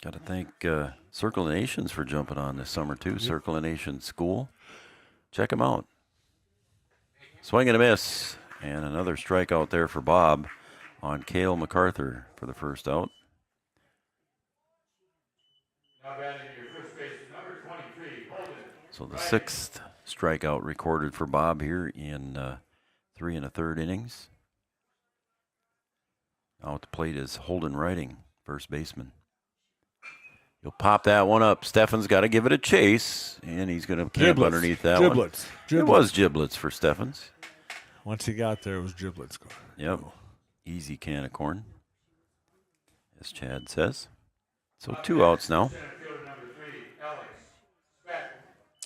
Got to thank Circle of Nations for jumping on this summer, too. Yep. Circle of Nations School. Check them out. Swing and a miss. And another strikeout there for Bob on Cale MacArthur for the first out. Now batting your first baseman, number 23, Holden. So the sixth strikeout recorded for Bob here in 3 1/3 innings. Now at the plate is Holden Writing, first baseman. He'll pop that one up. Steffens got to give it a chase, and he's going to camp underneath that one. It was giblets for Steffens. Once he got there, it was giblets. Yep. Easy can of corn, as Chad says. So 2 outs now.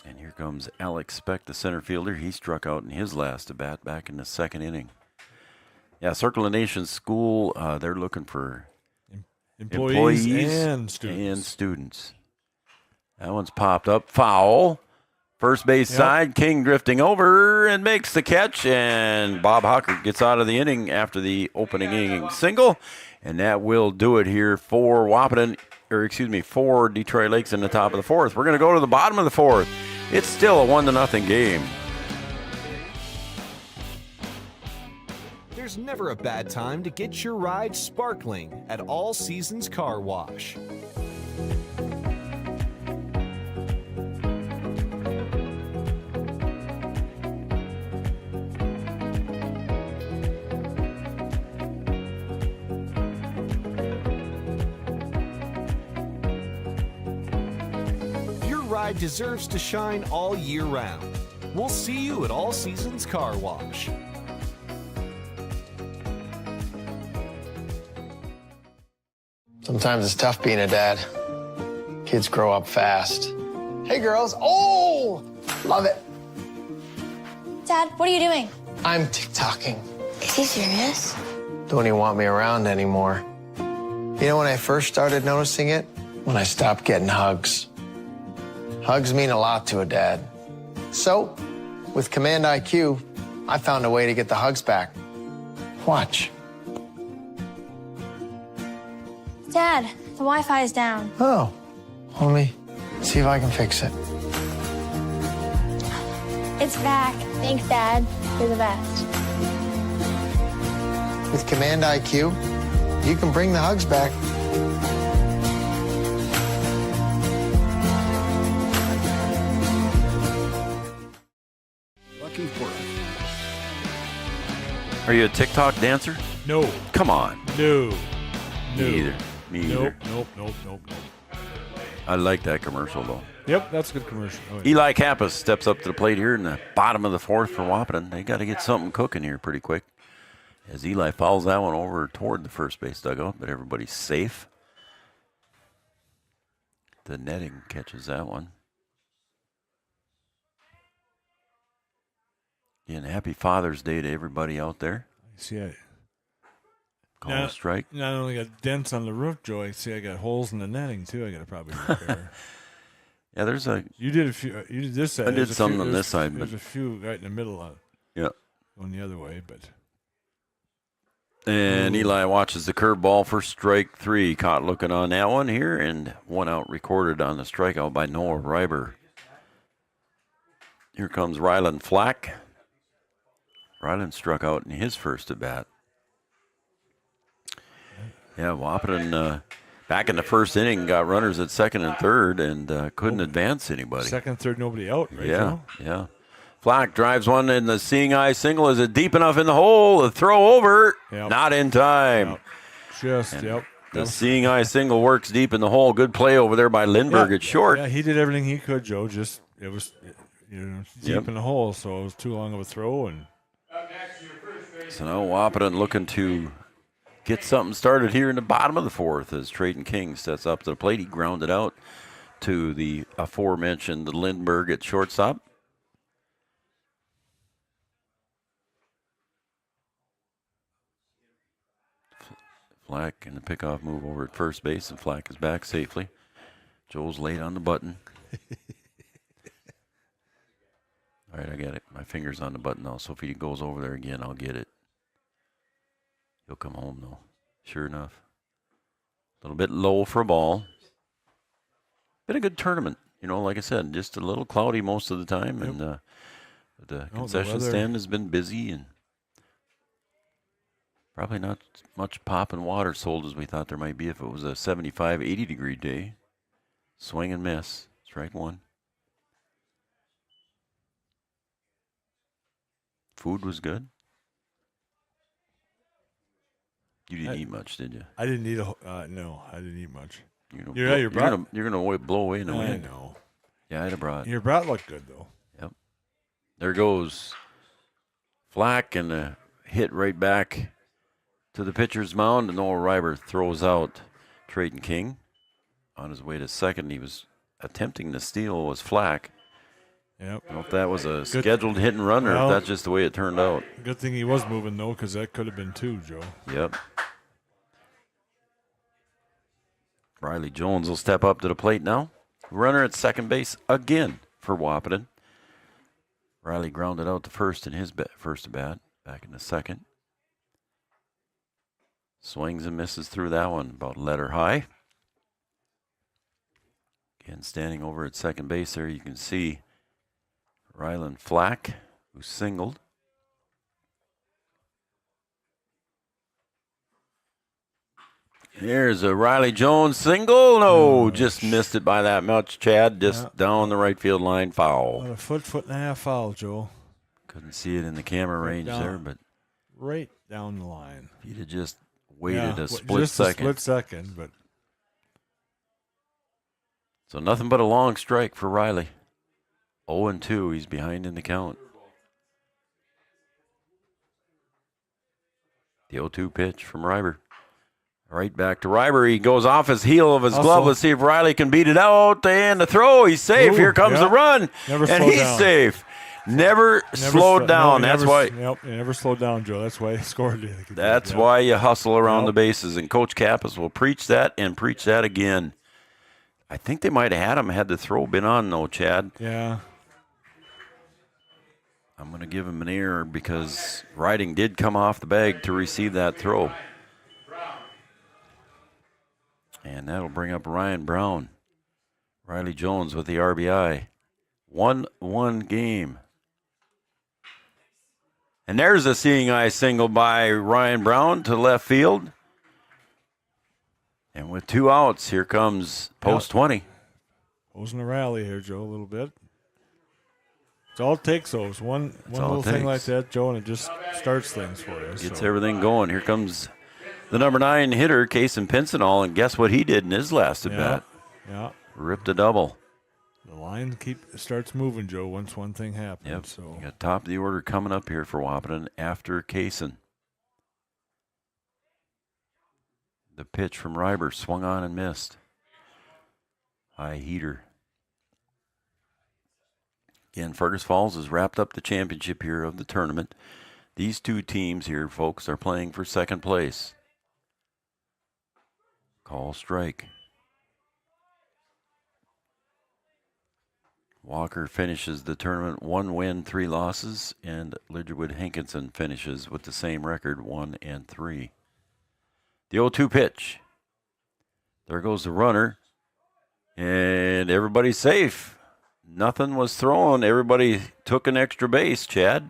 And here comes Alex Speck, the center fielder. He struck out in his last at bat back in the second inning. Yeah, Circle of Nations School, they're looking for employees and students. That one's popped up. Foul. First base side, King drifting over and makes the catch, and Bob Hockert gets out of the inning after the opening inning single, and that will do it here for for Detroit Lakes in the top of the fourth. We're going to go to the bottom of the fourth. It's still a 1-0 game. There's never a bad time to get your ride sparkling at All Seasons Car Wash. Ride deserves to shine all year round. We'll see you at All Seasons Car Wash. Sometimes it's tough being a dad. Kids grow up fast. Hey girls, oh, Love it. Dad, what are you doing? I'm TikToking. Is he serious? Don't even want me around anymore. You know when I first started noticing it? When I stopped getting hugs. Hugs mean a lot to a dad. So, with Command IQ, I found a way to get the hugs back. Watch. Dad, the Wi-Fi is down. Oh, let me see if I can fix it. It's back. Thanks, Dad. You're the best. With Command IQ, you can bring the hugs back. Lucky for us. Are you a TikTok dancer? No. Come on. No. Me either. Me either. Nope. I like that commercial, though. Yep, that's a good commercial. Oh, yeah. Eli Kappas steps up to the plate here in the bottom of the fourth for Wahpeton. They got to get something cooking here pretty quick. As Eli fouls that one over toward the first base dugout, but everybody's safe. The netting catches that one. Again, happy Father's Day to everybody out there. See, Call a strike. Not only got dents on the roof, Joe, I see I got holes in the netting, too. I got to probably repair. Yeah, there's a... You did a few. You did this side. I did some on this side. There's a few right in the middle. Yeah. Going the other way, but... And Eli watches the curveball for strike three. Caught looking on that one here, and one out recorded on the strikeout by Noah Reiber. Here comes Ryland Flack. Ryland struck out in his first at bat. Yeah, Wahpeton back in the first inning got runners at second and third and couldn't advance anybody. Second, third, nobody out, right? Yeah, yeah. Flack drives one in the seeing eye single. Is it deep enough in the hole? The throw over, not in time. The seeing eye single works deep in the hole. Good play over there by Lindbergh at short. Yeah, he did everything he could, Joe. Just it was deep in the hole, so it was too long of a throw. And so now Wahpeton looking to get something started here in the bottom of the fourth as Trayton King steps up to the plate. He grounded out to the aforementioned Lindbergh at shortstop. Flack in the pickoff move over at first base, and Flack is back safely. Joel's late on the button. All right, I got it. My finger's on the button now, so if he goes over there again, I'll get it. He'll come home, though. Sure enough. A little bit low for a ball. Been a good tournament. You know, like I said, just a little cloudy most of the time. Yep. And the concession stand has been busy and probably not much pop and water sold as we thought there might be if it was a 75, 80-degree day. Swing and miss. Strike one. Food was good. You didn't eat much, did you? I didn't eat no, I didn't eat much. You're gonna blow away in the wind. I know. Yeah, I'd have brought. Your brat looked good though. Yep. There goes Flack, and a hit right back to the pitcher's mound. And Noah Reiber throws out Trayton King on his way to second. He was attempting to steal. Was Flack. Yep. I don't know if that was a scheduled hit and run or if that's just the way it turned out. Good thing he was moving, though, because that could have been two, Joe. Yep. Riley Jones will step up to the plate now. Runner at second base again for Wahpeton. Riley grounded out to first in his first at bat, back in the second. Swings and misses through that one, about letter high. Again, standing over at second base there, you can see Ryland Flack, who singled. Here's a Riley Jones single. No, just missed it by that much, Chad. Just down the right field line, foul. About a foot and a half foul, Joe. Couldn't see it in the camera range there, but right down the line. If you'd have just waited a split second. A split second, but so nothing but a long strike for Riley. 0-2, he's behind in the count. The 0-2 pitch from Reiber. Right back to Reiber. He goes off his heel of his glove. Let's see if Riley can beat it out. And the throw. He's safe. Here comes the run. And he's safe. Never slowed down. That's why. Yep, he never slowed down, Joe. That's why he scored. That's why you hustle around the bases. And Coach Kappas will preach that and preach that again. I think they might have had him had the throw been on, though, Chad. Yeah. I'm going to give him an error because Riding did come off the bag to receive that throw. And that'll bring up Ryan Brown. Riley Jones with the RBI. 1-1 game. And there's a seeing eye single by Ryan Brown to left field. And with 2 outs, here comes post 20. Posing a rally here, Joe, a little bit. It's all it takes, though. It's one little thing like that, Joe, and it just starts things for you. Gets everything going. Here comes the number 9 hitter, Kason Pinsenall, and guess what he did in his last at-bat? Yeah. Ripped a double. The line starts moving, Joe, once one thing happens. Yep. So. You got top of the order coming up here for Wahpeton after Kason. The pitch from Reiber swung on and missed. High heater. Again, Fergus Falls has wrapped up the championship here of the tournament. These 2 teams here, folks, are playing for second place. Call strike. Walker finishes the tournament 1 win, 3 losses, and Lidgerwood Hankinson finishes with the same record, 1-3. The 0-2 pitch. There goes the runner, and everybody's safe. Nothing was thrown. Everybody took an extra base, Chad.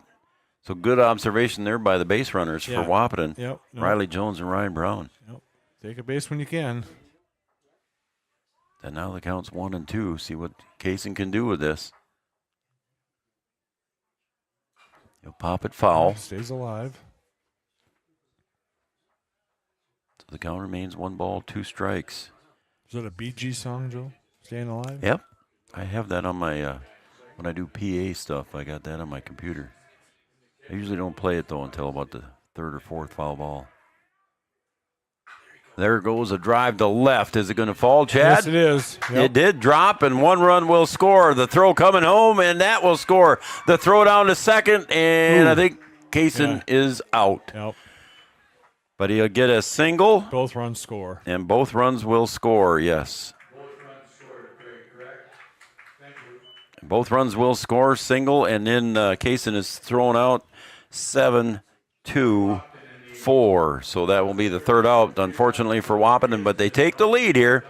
So good observation there by the base runners for Wahpeton. Yep. Riley Jones and Ryan Brown. Yep. Take a base when you can. And now the count's 1-2. See what Kason can do with this. He'll pop it foul. Stays alive. So the count remains 1 ball, 2 strikes. Is that a BG song, Joe? Staying alive? Yep. I have that on my, when I do PA stuff, I got that on my computer. I usually don't play it, though, until about the 3rd or 4th foul ball. There goes a drive to left. Is it going to fall, Chad? Yes, it is. Yep. It did drop, and 1 run will score. The throw coming home, and that will score. The throw down to second, and I think Kason is out. Yep. But he'll get a single. Both runs score. And both runs will score, yes. Both runs will score, single, and then Kason is thrown out 7-2-4. So that will be the 3rd out, unfortunately, for Wahpeton. But they take the lead here,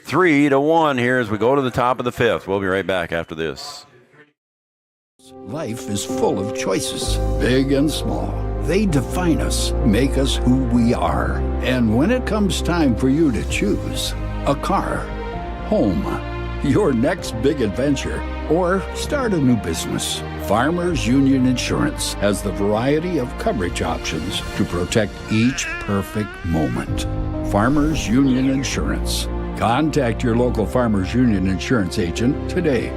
3-1 here as we go to the top of the 5th. We'll be right back after this. Life is full of choices, big and small. They define us, make us who we are. And when it comes time for you to choose a car, home, your next big adventure, or start a new business, Farmers Union Insurance has the variety of coverage options to protect each perfect moment. Farmers Union Insurance. Contact your local Farmers Union Insurance agent today.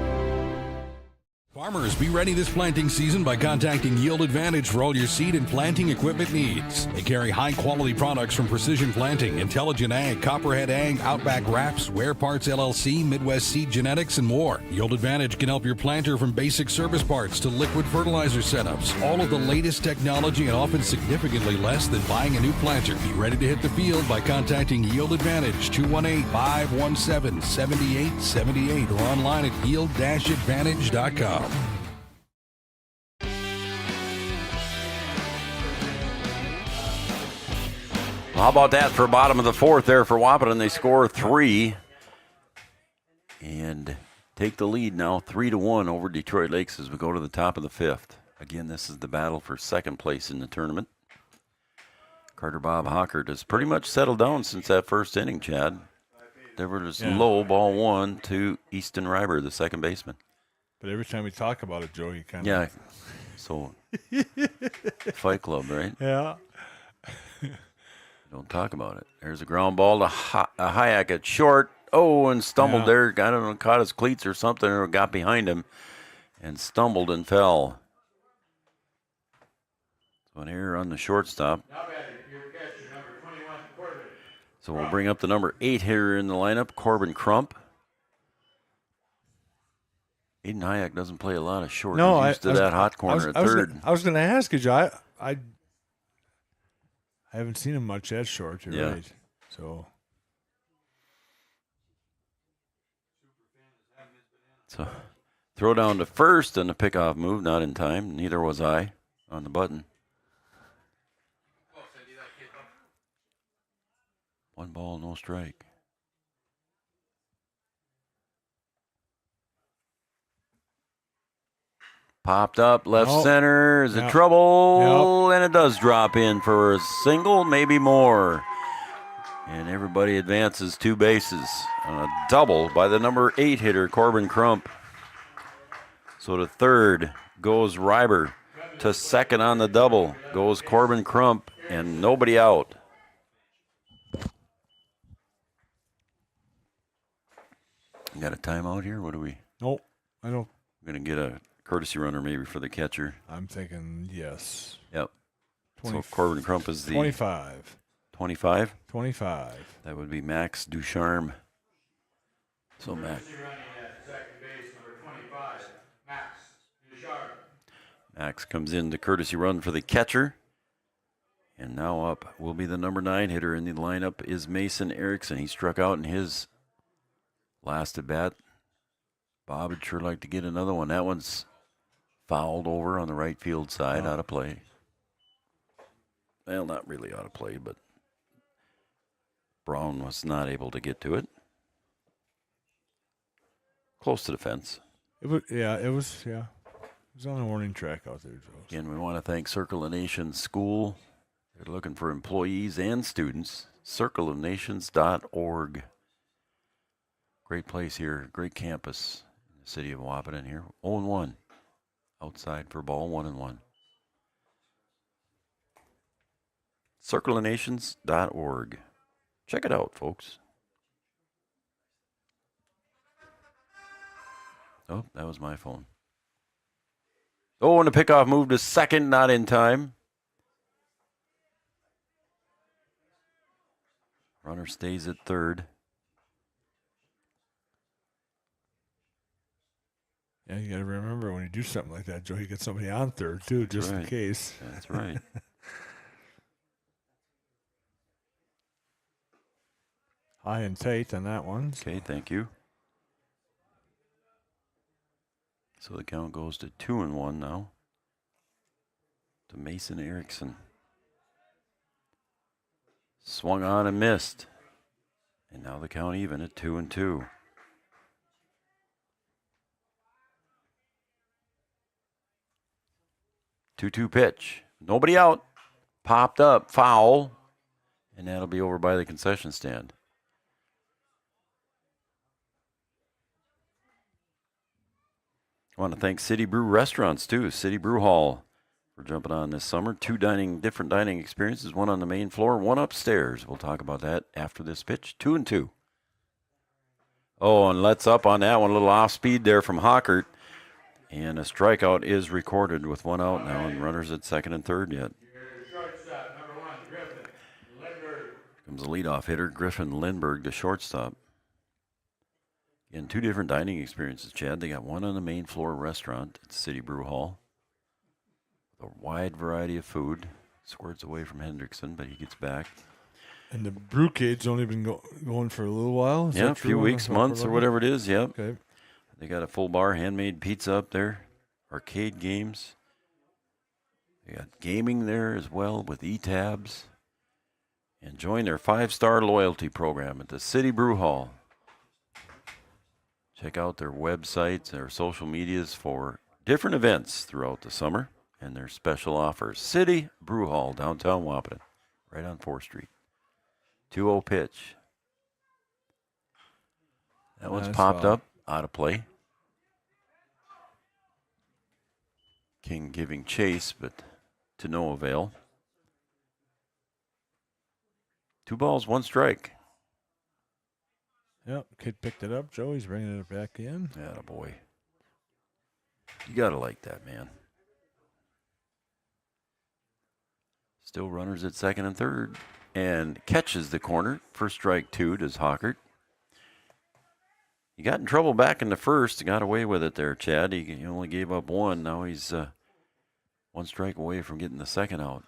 Farmers, be ready this planting season by contacting Yield Advantage for all your seed and planting equipment needs. They carry high-quality products from Precision Planting, Intelligent Ag, Copperhead Ag, Outback Wraps, Wear Parts LLC, Midwest Seed Genetics, and more. Yield Advantage can help your planter from basic service parts to liquid fertilizer setups. All of the latest technology and often significantly less than buying a new planter. Be ready to hit the field by contacting Yield Advantage, 218-517-7878, or online at yield-advantage.com. How about that for bottom of the 4th there for Wahpeton? They score 3 and take the lead now 3-1 over Detroit Lakes as we go to the top of the 5th. Again, this is the battle for second place in the tournament. Carter Bob Hockert has pretty much settled down since that first inning, Chad. There was low ball 1 to Easton Reiber, the second baseman. But every time we talk about it, Joe, you kind of... Yeah, so Fight Club, right? Yeah. Don't talk about it. There's a ground ball to Hayek at short. Oh, and stumbled there. I don't know, caught his cleats or something, or got behind him and stumbled and fell. So an error on the shortstop. So we'll bring up the number 8 hitter in the lineup, Corbin Crump. Aiden Hayek doesn't play a lot of short. No, He's used to that hot corner at third. I was going to ask you, Joe. I haven't seen him much at short. You're right. So throw down to first and the pickoff move, not in time. Neither was I on the button. 1 ball, no strike. Popped up, left center. Is it trouble? And it does drop in for a single, maybe more. And everybody advances 2 bases on a double by the number 8 hitter, Corbin Crump. So to third goes Reiber. To second on the double goes Corbin Crump, and nobody out. You got a timeout here? What do we? Nope, I don't. We're going to get a courtesy runner maybe for the catcher. I'm thinking yes. Yep. So Corbin Crump is the 25. 25? 25. That would be Max Ducharme. So Max. Max comes in to courtesy run for the catcher. And now up will be the number 9 hitter in the lineup is Mason Erickson. He struck out in his last at bat. Bob would sure like to get another one. That one's fouled over on the right field side, out of play. Well, not really out of play, but Brown was not able to get to it. Close to the fence. It was on a warning track out there, Joe. Again, we want to thank Circle of Nations School. They're looking for employees and students. circleofnations.org. Great place here, great campus in the city of Wahpeton here. 0-1 outside for ball, 1-1. circleofnations.org. Check it out, folks. Oh, that was my phone. Oh, and the pickoff move to second, not in time. Runner stays at third. Yeah, you got to remember when you do something like that, Joe, you get somebody on third, too, just in case. That's right. High and tight on that one. Okay, thank you. So the count goes to 2-1 now to Mason Erickson. Swung on and missed. And now the count even at 2-2. Two-two pitch. Nobody out. Popped up. Foul. And that'll be over by the concession stand. I want to thank City Brew Restaurants, too. City Brew Hall for jumping on this summer. 2 different dining experiences, one on the main floor, one upstairs. We'll talk about that after this pitch. 2-2. Oh, and let's up on that one. A little off speed there from Hockert. And a strikeout is recorded with 1 out now, and runners at second and third yet. Comes the leadoff hitter, Griffin Lindbergh, the shortstop. In 2 different dining experiences, Chad. They got one on the main floor restaurant at City Brew Hall. A wide variety of food. Squirts away from Hendrickson, but he gets back. And the brewcade's only been going for a little while? Yeah, a few weeks, months, or whatever it is, yep. Okay. They got a full bar, handmade pizza up there. Arcade games. They got gaming there as well with E-Tabs. And join their 5-star loyalty program at the City Brew Hall. Check out their websites, their social medias for different events throughout the summer and their special offers. City Brew Hall, downtown Wahpeton, right on 4th Street. 2-0 pitch. That one's popped up, out of play. King giving chase, but to no avail. 2 balls, 1 strike. Yep, kid picked it up. Joey's bringing it back in. Attaboy. You got to like that, man. Still runners at second and third. and catches the corner. First strike 2 to Hockert. He got in trouble back in the first. He got away with it there, Chad. He only gave up 1. Now he's 1 strike away from getting the second out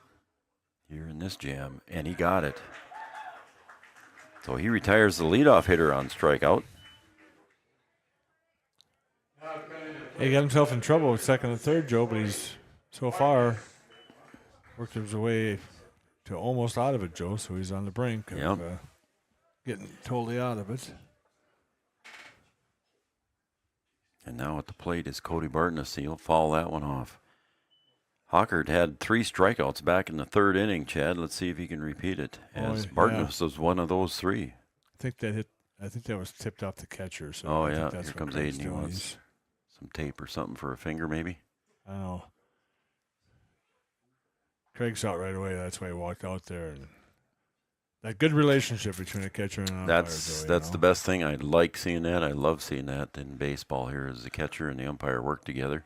here in this jam, and he got it. So he retires the leadoff hitter on strikeout. He got himself in trouble with second and third, Joe, but he's so far worked his way to almost out of it, Joe, so he's on the brink of getting totally out of it. And now at the plate is Cody Bartness. He'll foul that one off. Hockert had 3 strikeouts back in the third inning, Chad. Let's see if he can repeat it, as Bartness was one of those 3. I think that was tipped off the catcher. So oh, I yeah. think that's Here what comes Craig's Aiden. He doing. wants some tape or something for a finger, maybe. I don't know. Craig saw it right away. That's why he walked out there. And that good relationship between a catcher and an umpire. That's the best thing. I like seeing that. I love seeing that in baseball here, is the catcher and the umpire work together.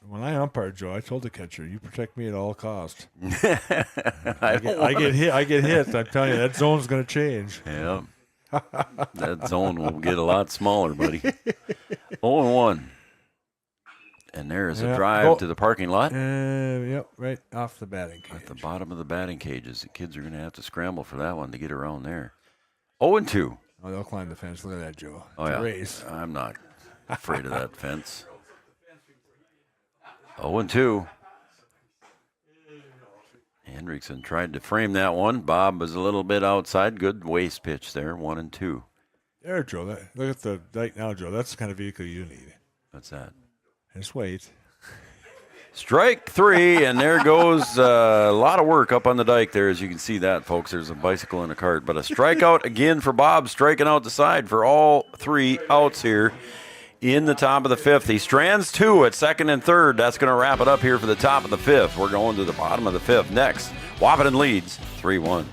When I umpired, Joe, I told the catcher, "You protect me at all costs." I get hit. I'm telling you, that zone's going to change. Yeah, that zone will get a lot smaller, buddy. 0-1, and there's a drive to the parking lot. Yep, right off the batting cage. At the bottom of the batting cages, the kids are going to have to scramble for that one to get around there. 0-2. Oh, they'll climb the fence. Look at that, Joe. Oh, it's yeah. a race. I'm not afraid of that fence. 0-2. Hendrickson tried to frame that one. Bob was a little bit outside. Good waste pitch there. 1-2. There, Joe. Look at the dike now, Joe. That's the kind of vehicle you need. What's that? Just wait. Strike 3, and there goes a lot of work up on the dike there, as you can see that, folks. There's a bicycle and a cart. But a strikeout again for Bob, striking out the side for all 3 outs here in the top of the 5th. He strands 2 at second and third. That's going to wrap it up here for the top of the 5th. We're going to the bottom of the 5th next. Wahpeton leads 3-1.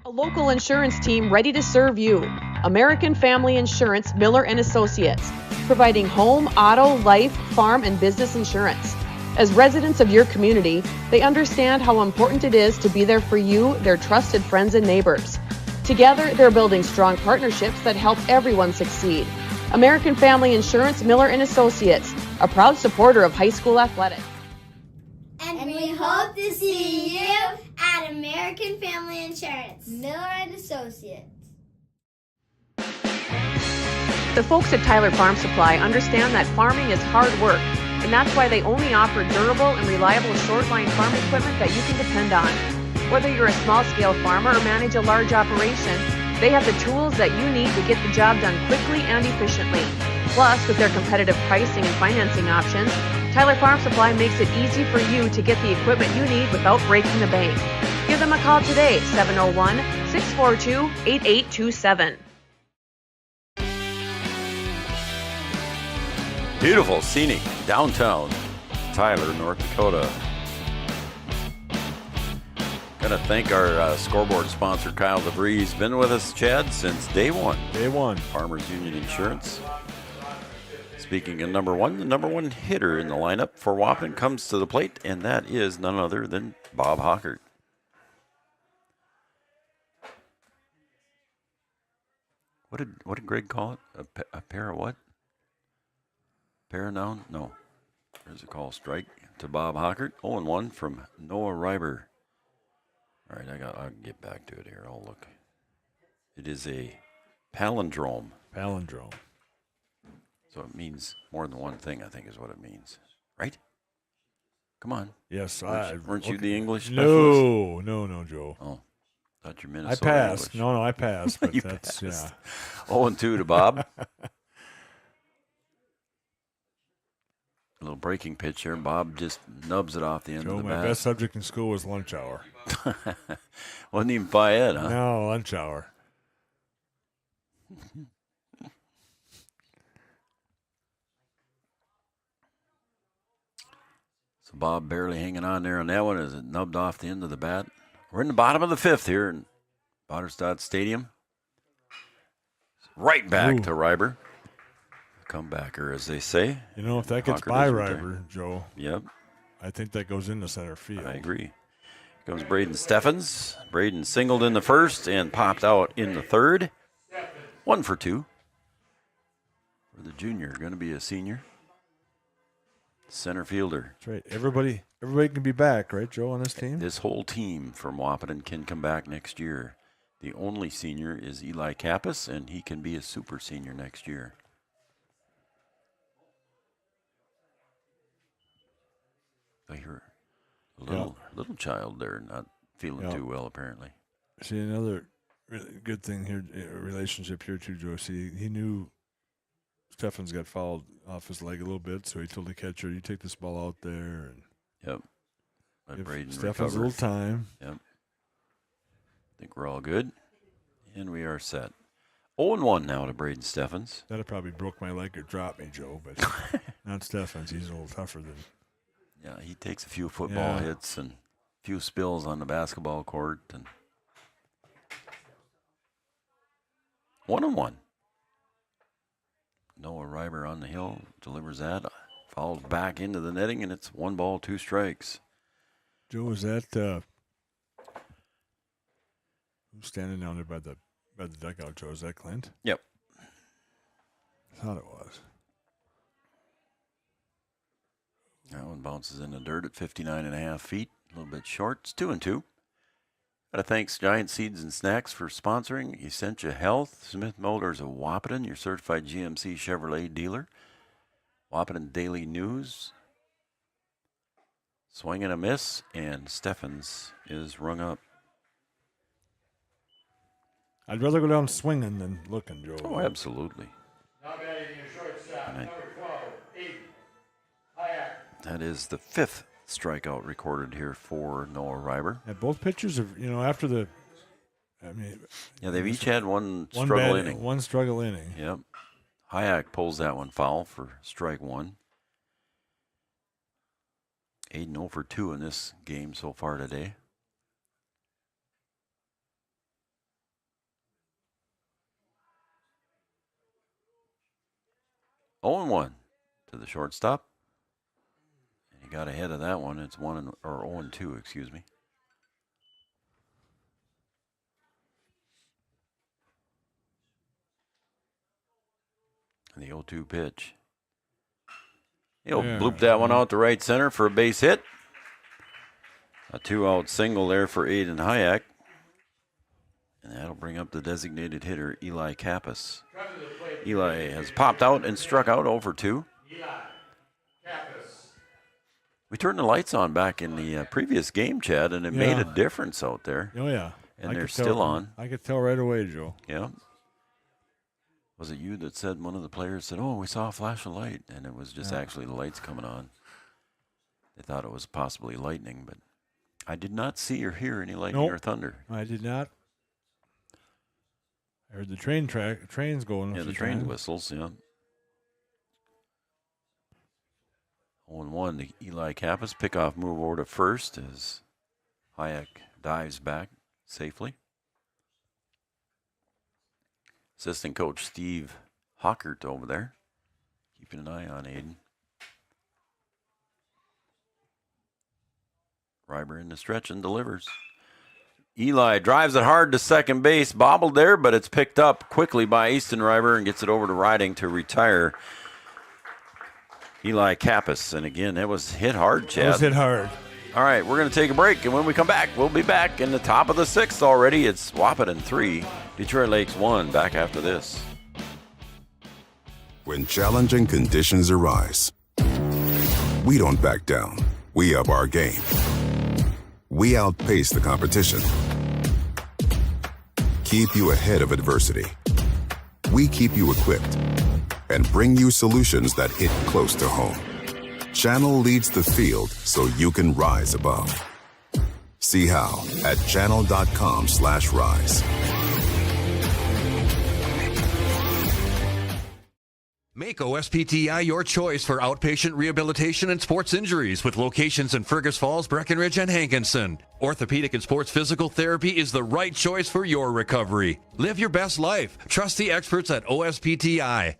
A local insurance team ready to serve you. American Family Insurance, Miller & Associates, providing home, auto, life, farm, and business insurance. As residents of your community, they understand how important it is to be there for you, their trusted friends and neighbors. Together, they're building strong partnerships that help everyone succeed. American Family Insurance, Miller & Associates, a proud supporter of high school athletics. And we hope to see you at American Family Insurance, Miller & Associates. The folks at Tyler Farm Supply understand that farming is hard work, and that's why they only offer durable and reliable short-line farm equipment that you can depend on. Whether you're a small-scale farmer or manage a large operation, they have the tools that you need to get the job done quickly and efficiently. Plus, with their competitive pricing and financing options, Tyler Farm Supply makes it easy for you to get the equipment you need without breaking the bank. Give them a call today, 701-642-8827. Beautiful, scenic, downtown Tyler, North Dakota. Going to thank our scoreboard sponsor, Kyle DeVries. He's been with us, Chad, since day one. Day one. Farmers Union Insurance. Speaking of number one, the number one hitter in the lineup for Wahpeton comes to the plate, and that is none other than Bob Hockert. What did Greg call it? A pair of what? Pair of noun? No. There's a call strike to Bob Hockert. 0-1 from Noah Reiber. All right, I'll get back to it here. I'll look. It is a palindrome. Palindrome. So it means more than one thing, I think is what it means. Right? Come on. Yes. Weren't you the English specialist? No, Joe. Oh. Thought you're Minnesota I passed. English. No, I passed. But You that's, passed. yeah. 0-2 to Bob. A little breaking pitch here. Bob just nubs it off the end Joe, of the my bat. best subject in school was lunch hour. Wasn't even Phi Ed, huh? No, lunch hour. So Bob barely hanging on there on that one as it nubbed off the end of the bat. We're in the bottom of the 5th here in Waterstad Stadium. Right back to Reiber. Comebacker, as they say. You know, if that gets Hockert by is retired. Reiber, Joe. Yep. I think that goes into center field. I agree. Here comes Braden Steffens. Braden singled in the first and popped out in the third. 1 for 2. For the junior, going to be a senior. Center fielder. That's right. Everybody can be back, right, Joe, on this team? This whole team from Wahpeton can come back next year. The only senior is Eli Kappas, and he can be a super senior next year. I hear a little child there not feeling too well, apparently. See, another really good thing here, relationship here too, Joe. See, he knew Steffens got fouled off his leg a little bit, so he told the catcher, "You take this ball out there." And yep. Let Braden Steffens recover. a little time. Yep. I think we're all good, and we are set. 0-1 now to Braden Steffens. That'd have probably broke my leg or dropped me, Joe, but not Steffens. He's a little tougher than. Yeah, he takes a few football hits and a few spills on the basketball court. And 1-1. Noah Reiber on the hill delivers that. Falls back into the netting, and it's 1 ball, 2 strikes. Joe, is that who's standing down there by the dugout, Joe? Is that Clint? Yep. I thought it was. That one bounces in the dirt at 59.5 feet. A little bit short. It's 2-2. Got to thanks Giant Seeds and Snacks for sponsoring Essentia Health. Smith Motors of Wahpeton, your certified GMC Chevrolet dealer. Wahpeton Daily News. Swing and a miss, and Steffens is rung up. I'd rather go down swinging than looking, Joe. Oh, absolutely. That is the 5th strikeout recorded here for Noah Reiber. Yeah, both pitchers have, after the, yeah, they've each had one struggle inning. One struggle inning. Yep. Hayek pulls that one foul for strike 1. 8-0 for 2 in this game so far today. Oh, 0-1 to the shortstop. And he got ahead of that one. It's 0-2, excuse me. And the 0-2 pitch. He'll bloop that one out to right center for a base hit. A 2-out single there for Aiden Hayek. And that'll bring up the designated hitter, Eli Kappas. Eli has popped out and struck out over 2. We turned the lights on back in the previous game, Chad, and it made a difference out there. Oh, yeah. And they're still on. I could tell right away, Joe. Yeah. Was it you that said, one of the players said, "Oh, we saw a flash of light," and it was just actually the lights coming on? They thought it was possibly lightning, but I did not see or hear any lightning or thunder. I did not. I heard the trains going. Yeah, the train whistles, yeah. 0-1 to Eli Kappas. Pickoff move over to first as Hayek dives back safely. Assistant coach Steve Hockert over there, keeping an eye on Aiden. Reiber in the stretch and delivers. Eli drives it hard to second base, bobbled there, but it's picked up quickly by Easton Reiber and gets it over to Riding to retire Eli Kappas. And again, that was hit hard, Chad. That was hit hard. All right, we're going to take a break, and when we come back, we'll be back in the top of the 6th already. It's Wahpeton 3, Detroit Lakes 1, back after this. When challenging conditions arise, we don't back down. We up our game. We outpace the competition. Keep you ahead of adversity. We keep you equipped and bring you solutions that hit close to home. Channel leads the field so you can rise above. See how at channel.com/rise. Make OSPTI your choice for outpatient rehabilitation and sports injuries with locations in Fergus Falls, Breckenridge, and Hankinson. Orthopedic and sports physical therapy is the right choice for your recovery. Live your best life. Trust the experts at OSPTI.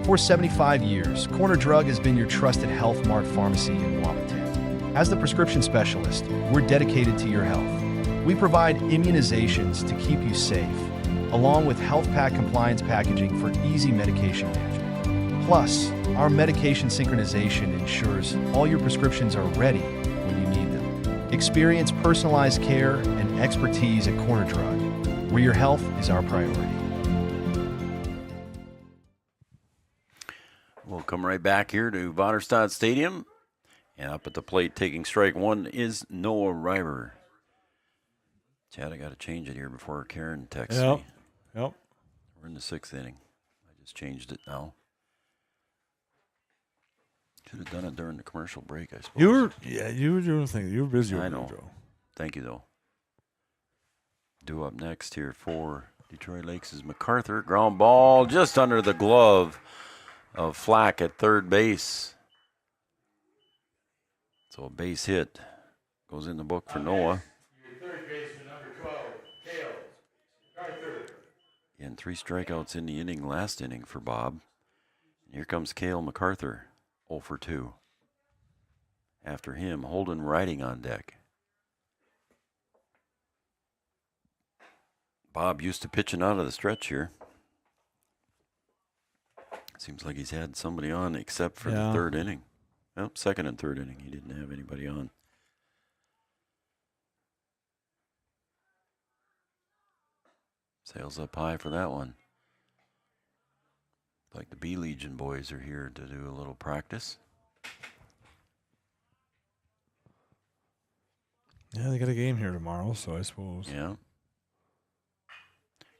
For 75 years, Corner Drug has been your trusted Health Mart pharmacy in Wahpeton. As the prescription specialist, we're dedicated to your health. We provide immunizations to keep you safe, along with health pack compliance packaging for easy medication management. Plus, our medication synchronization ensures all your prescriptions are ready when you need them. Experience personalized care and expertise at Corner Drug, where your health is our priority. We'll come right back here to Vaderstad Stadium. And up at the plate, taking strike one, is Noah Reiber. Chad, I got to change it here before Karen texts me. Yep. We're in the 6th inning. I just changed it now. Should have done it during the commercial break, I suppose. You were doing things. You were busy over I know. there, Joe. Thank you, though. Due up next here for Detroit Lakes is MacArthur. Ground ball just under the glove of Flack at third base. So a base hit goes in the book for Noah. Your third baseman, number 12, Cale MacArthur. And 3 strikeouts in the inning, last inning for Bob. And here comes Cale MacArthur, 0 for 2. After him, Holden Riding on deck. Bob used to pitching out of the stretch here. Seems like he's had somebody on except for the 3rd inning. Well, 2nd and 3rd inning, he didn't have anybody on. Sails up high for that one. Like the B Legion boys are here to do a little practice. Yeah, they got a game here tomorrow, so I suppose. Yeah.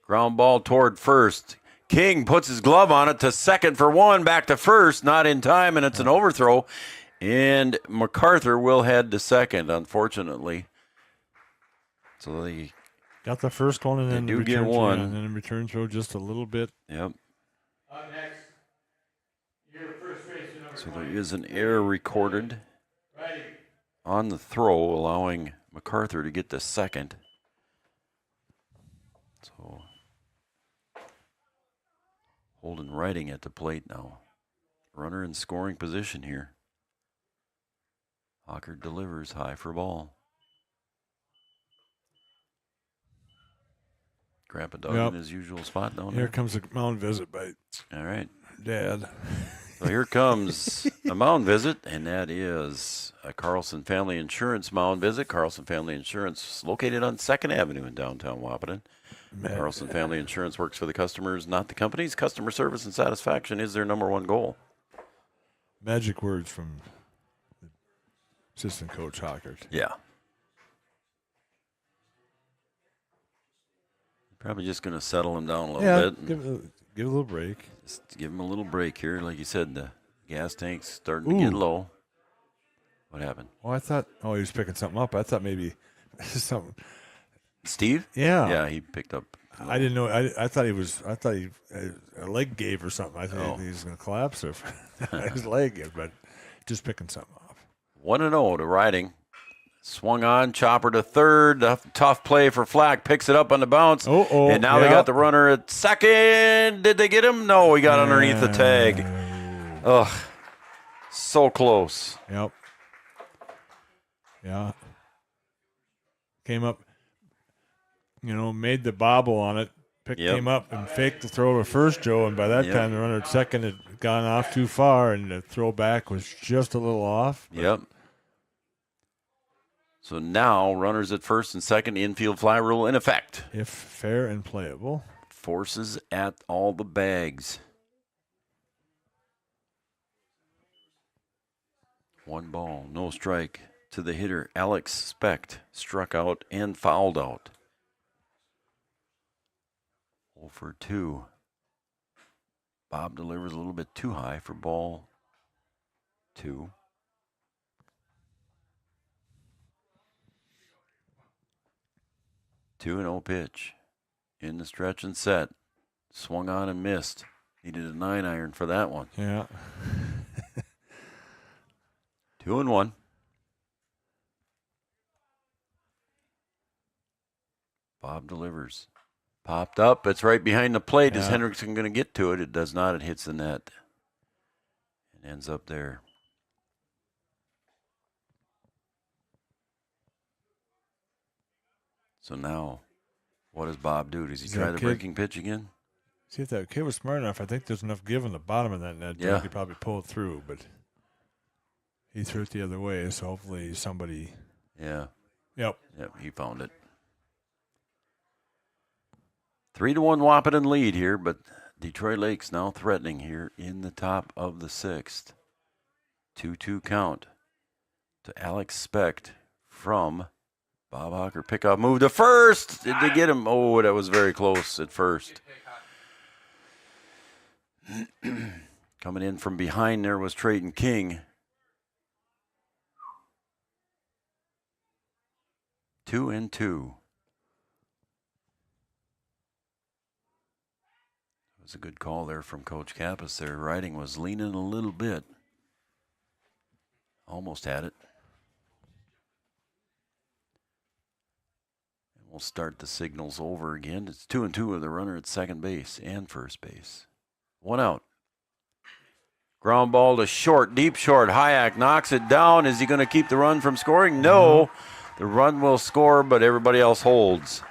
Ground ball toward first. King puts his glove on it to second for one, back to first, not in time, and it's an overthrow. And MacArthur will head to second, unfortunately. So they got the first one, and then do get one. And then in return throw just a little bit. Yep. Up next, your first baseman, number So there is an error recorded Righty. on the throw, allowing MacArthur to get to second. So Holden Riding at the plate now. Runner in scoring position here. Hawker delivers high for ball. Grandpa Doug in his usual spot down there. Here comes a mound visit by All right. Dad. So here comes a mound visit, and that is a Carlson Family Insurance mound visit. Carlson Family Insurance located on 2nd Avenue in downtown Wahpeton. Carlson Family Insurance works for the customers, not the companies. Customer service and satisfaction is their number one goal. Magic words from assistant coach Hockert. Yeah. Probably just going to settle him down a little bit. Give it a little break. Just give him a little break here. Like you said, the gas tank's starting to get low. What happened? Oh, I thought, he was picking something up. I thought maybe something. Steve? Yeah. Yeah, he picked up. I didn't know. I thought he a leg gave or something. I thought he was going to collapse if his leg, but just picking something off. 1-0 to Riding. Swung on, chopper to third. Tough play for Flack. Picks it up on the bounce. And now they got the runner at second. Did they get him? No, he got underneath the tag. Ugh. So close. Yep. Yeah. Came up, made the bobble on it. Came up and faked the throw to first, Joe. And by that time, the runner at second had gone off too far, and the throw back was just a little off. Yep. So now runners at first and second, infield fly rule in effect. If fair and playable. Forces at all the bags. 1 ball, no strike to the hitter. Alex Specht struck out and fouled out. 0 for 2. Bob delivers a little bit too high for ball 2. Two 2-0 pitch. In the stretch and set. Swung on and missed. Needed a 9-iron for that one. Yeah. 2-1. Bob delivers. Popped up. It's right behind the plate. Is Hendrickson going to get to it? It does not. It hits the net. and ends up there. So now, what does Bob do? Does he try the breaking pitch again? See, if that kid was smart enough, I think there's enough give on the bottom of that net. Yeah. He could probably pull it through, but he threw it the other way, so hopefully somebody. Yeah. Yep, he found it. 3-1 Wahpeton lead here, but Detroit Lakes now threatening here in the top of the 6th. 2-2 count to Alex Specht from Bob Hocker. Pickoff move to first. Did they get him? Oh, that was very close at first. Coming in from behind there was Trayton King. 2-2. It was a good call there from Coach Kappas. Their riding was leaning a little bit. Almost had it. And we'll start the signals over again. It's 2-2 with the runner at second base and first base. 1 out. Ground ball to short, deep short. Hayek knocks it down. Is he going to keep the run from scoring? No. The run will score, but everybody else holds.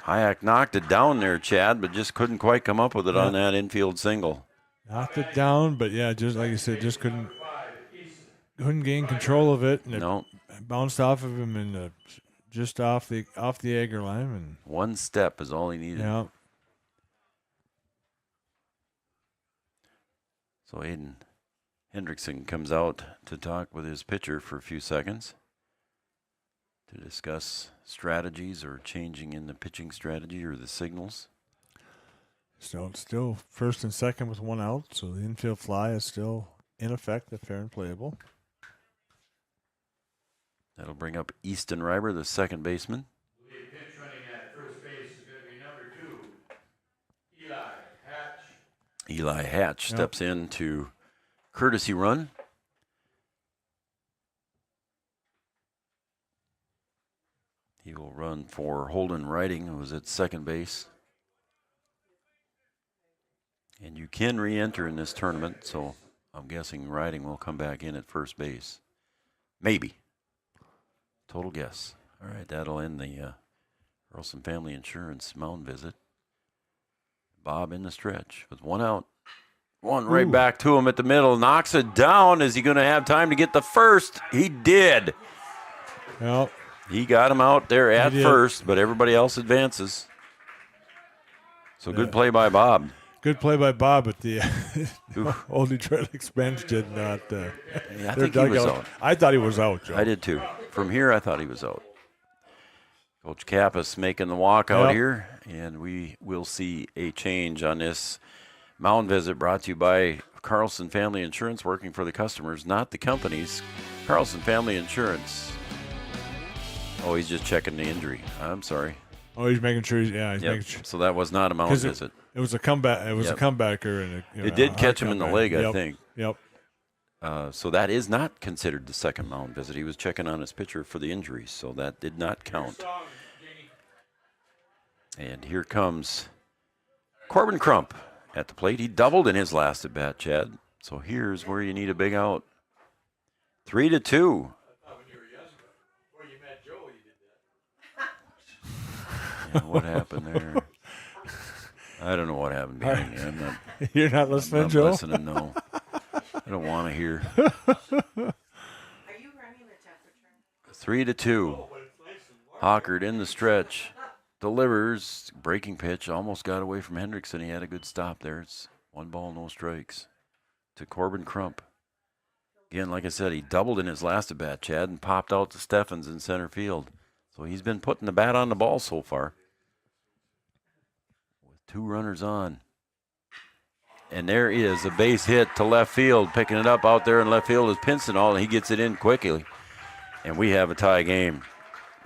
Hayek knocked it down there, Chad, but just couldn't quite come up with it on that infield single. Knocked it down, but just like you said, just couldn't gain control of it. And it bounced off of him and just off the Agger line. And one step is all he needed. Yeah. So Aiden Hendrickson comes out to talk with his pitcher for a few seconds to discuss strategies or changing in the pitching strategy or the signals. So it's still first and second with 1 out, so the infield fly is still in effect, fair and playable. That'll bring up Easton Reiber, the second baseman. The pitch running at first base is going to be number 2, Eli Hatch. Eli Hatch steps in to courtesy run. He will run for Holden Riding, who was at second base. And you can re-enter in this tournament, so I'm guessing Riding will come back in at first base. Maybe. Total guess. All right, that'll end the Earlson Family Insurance mound visit. Bob in the stretch with 1 out. One right back to him at the middle. Knocks it down. Is he going to have time to get the first? He did. Yep. He got him out there at first, but everybody else advances. So good play by Bob. Good play by Bob, but the old Detroit Lakes bench did not. I think he was out. I thought he was out, Joe. I did too. From here, I thought he was out. Coach Kappas making the walk out here, and we will see a change on this mound visit brought to you by Carlson Family Insurance, working for the customers, not the companies. Carlson Family Insurance. Oh, he's just checking the injury. I'm sorry. Oh, he's making sure. He's making sure. So that was not a mound visit. It was a comeback. It was a comebacker, and it did catch him in the leg, I think. Yep. So that is not considered the second mound visit. He was checking on his pitcher for the injury, so that did not count. And here comes Corbin Crump at the plate. He doubled in his last at bat, Chad. So here's where you need a big out. 3-2. And what happened there? I don't know what happened behind me. I'm not. You're not listening, Joe? I'm listening, no. I don't want to hear. Are you running the temperature? 3-2. Hockard in the stretch. Delivers. Breaking pitch. Almost got away from Hendrickson. He had a good stop there. It's 1 ball, no strikes. To Corbin Crump. Again, like I said, he doubled in his last at bat, Chad, and popped out to Steffens in center field. So he's been putting the bat on the ball so far. With 2 runners on. And there is a base hit to left field. Picking it up out there in left field is Pincenall, and he gets it in quickly. And we have a tie game.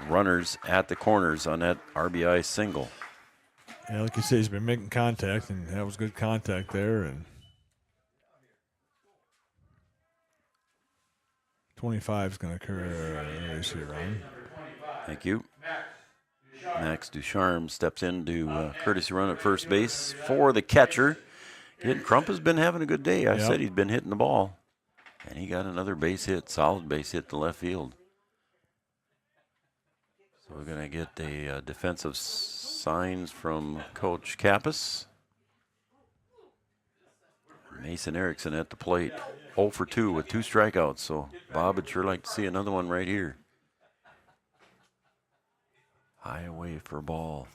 Runners at the corners on that RBI single. Yeah, like you say, he's been making contact, and that was good contact there. And 25 is going to occur. Thank you. Max Ducharme steps in to courtesy run at first base for the catcher. Crump has been having a good day. I said he'd been hitting the ball. And he got another base hit, solid base hit to left field. So we're going to get a defensive signs from Coach Kappas. Mason Erickson at the plate. 0 for 2 with 2 strikeouts. So Bob would sure like to see another one right here. High away for a ball.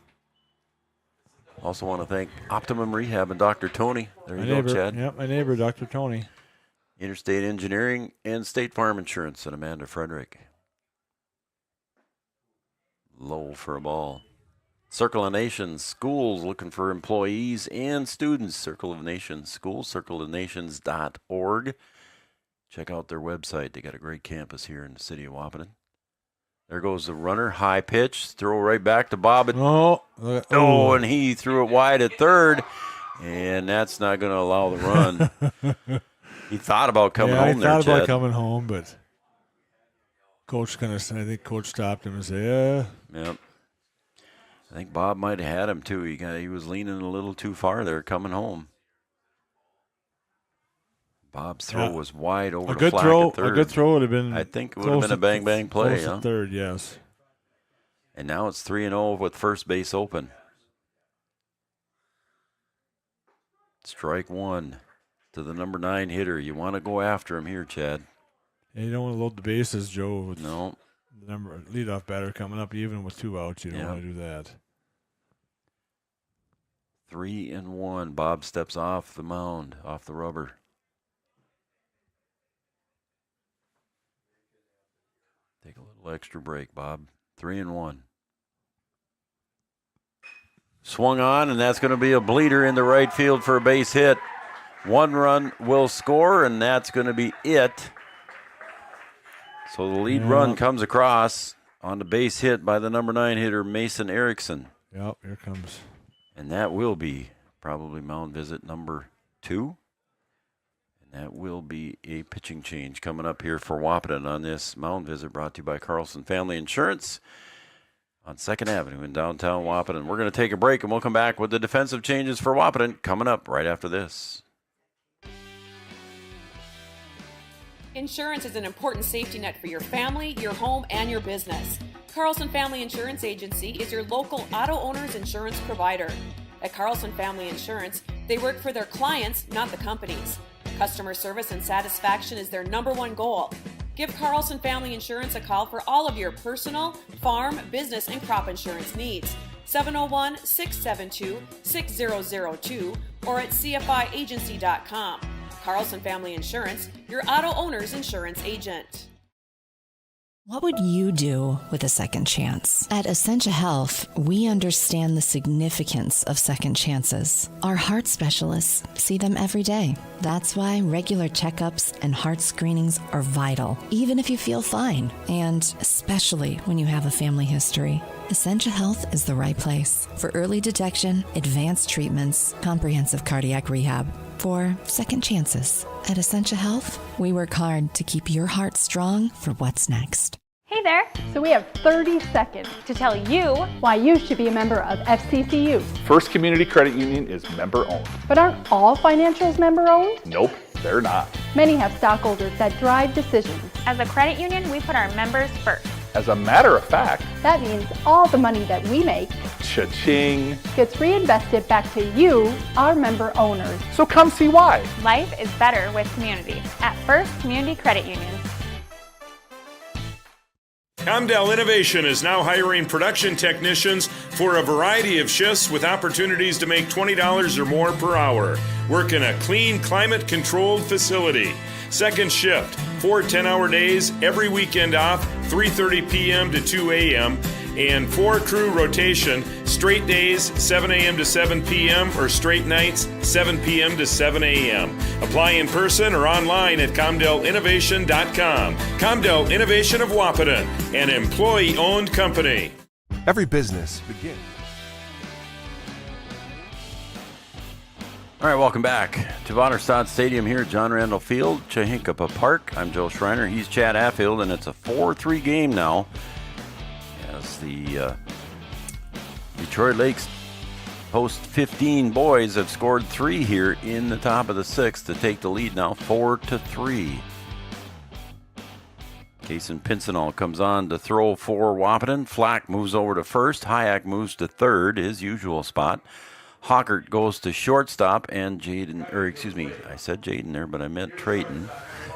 Also want to thank Optimum Rehab and Dr. Tony. There you go, Chad. Yep, my neighbor, Dr. Tony. Interstate Engineering and State Farm Insurance and Amanda Frederick. Low for a ball. Circle of Nations schools looking for employees and students. Circle of Nations schools, circleofnations.org. Check out their website. They got a great campus here in the city of Wahpeton. There goes the runner, high pitch, throw right back to Bob. And he threw it wide at third, and that's not going to allow the run. He thought about coming home there, Chad. He thought about Chad. coming home, but I think Coach stopped him and said, Yep. I think Bob might have had him, too. He was leaning a little too far there coming home. Bob's throw was wide over the flag at third. A good throw would have been. I think it would have been a bang play. Close to third, yes. And now it's 3-0 with first base open. Strike one to the number 9 hitter. You want to go after him here, Chad. And you don't want to load the bases, Joe. With no. The leadoff batter coming up, even with 2 outs. You don't want to do that. 3-1. Bob steps off the mound, off the rubber. Take a little extra break, Bob. 3-1. Swung on, and that's going to be a bleeder into right field for a base hit. 1 run will score, and that's going to be it. So the lead run comes across on the base hit by the number 9 hitter, Mason Erickson. Yep, here comes. And that will be probably mound visit number 2. That will be a pitching change coming up here for Wahpeton on this mound visit brought to you by Carlson Family Insurance on 2nd Avenue in downtown Wahpeton. We're going to take a break, and we'll come back with the defensive changes for Wahpeton coming up right after this. Insurance is an important safety net for your family, your home, and your business. Carlson Family Insurance Agency is your local auto owner's insurance provider. At Carlson Family Insurance, they work for their clients, not the companies. Customer service and satisfaction is their number 1 goal. Give Carlson Family Insurance a call for all of your personal, farm, business, and crop insurance needs. 701-672-6002 or at cfiagency.com. Carlson Family Insurance, your auto owner's insurance agent. What would you do with a second chance? At Essentia Health, we understand the significance of second chances. Our heart specialists see them every day. That's why regular checkups and heart screenings are vital, even if you feel fine, and especially when you have a family history. Essentia Health is the right place for early detection, advanced treatments, comprehensive cardiac rehab, for second chances. At Essentia Health, we work hard to keep your heart strong for what's next. Hey there! So we have 30 seconds to tell you why you should be a member of FCCU. First Community Credit Union is member-owned. But aren't all financials member-owned? Nope, they're not. Many have stockholders that drive decisions. As a credit union, we put our members first. As a matter of fact, that means all the money that we make, cha-ching, gets reinvested back to you, our member owners. So come see why. Life is better with community at First Community Credit Union. Comdell Innovation is now hiring production technicians for a variety of shifts with opportunities to make $20 or more per hour. Work in a clean, climate-controlled facility. Second shift, 4 10-hour days, every weekend off, 3:30 p.m. to 2 a.m., and 4-crew rotation, straight days, 7 a.m. to 7 p.m., or straight nights, 7 p.m. to 7 a.m. Apply in person or online at ComdellInnovation.com. Comdell Innovation of Wahpeton, an employee-owned company. Every business begins. All right, welcome back to Vaterstad Stadium here at John Randall Field, Chahinkapa Park. I'm Joe Schreiner. He's Chad Affield, and it's a 4-3 game now as the Detroit Lakes Host 15 boys have scored 3 here in the top of the 6th to take the lead now 4-3. Kason Pincinel comes on to throw for Wahpeton. Flack moves over to first. Hayek moves to third, his usual spot. Hawkert goes to shortstop, and I said Jaden there, but I meant Trayton.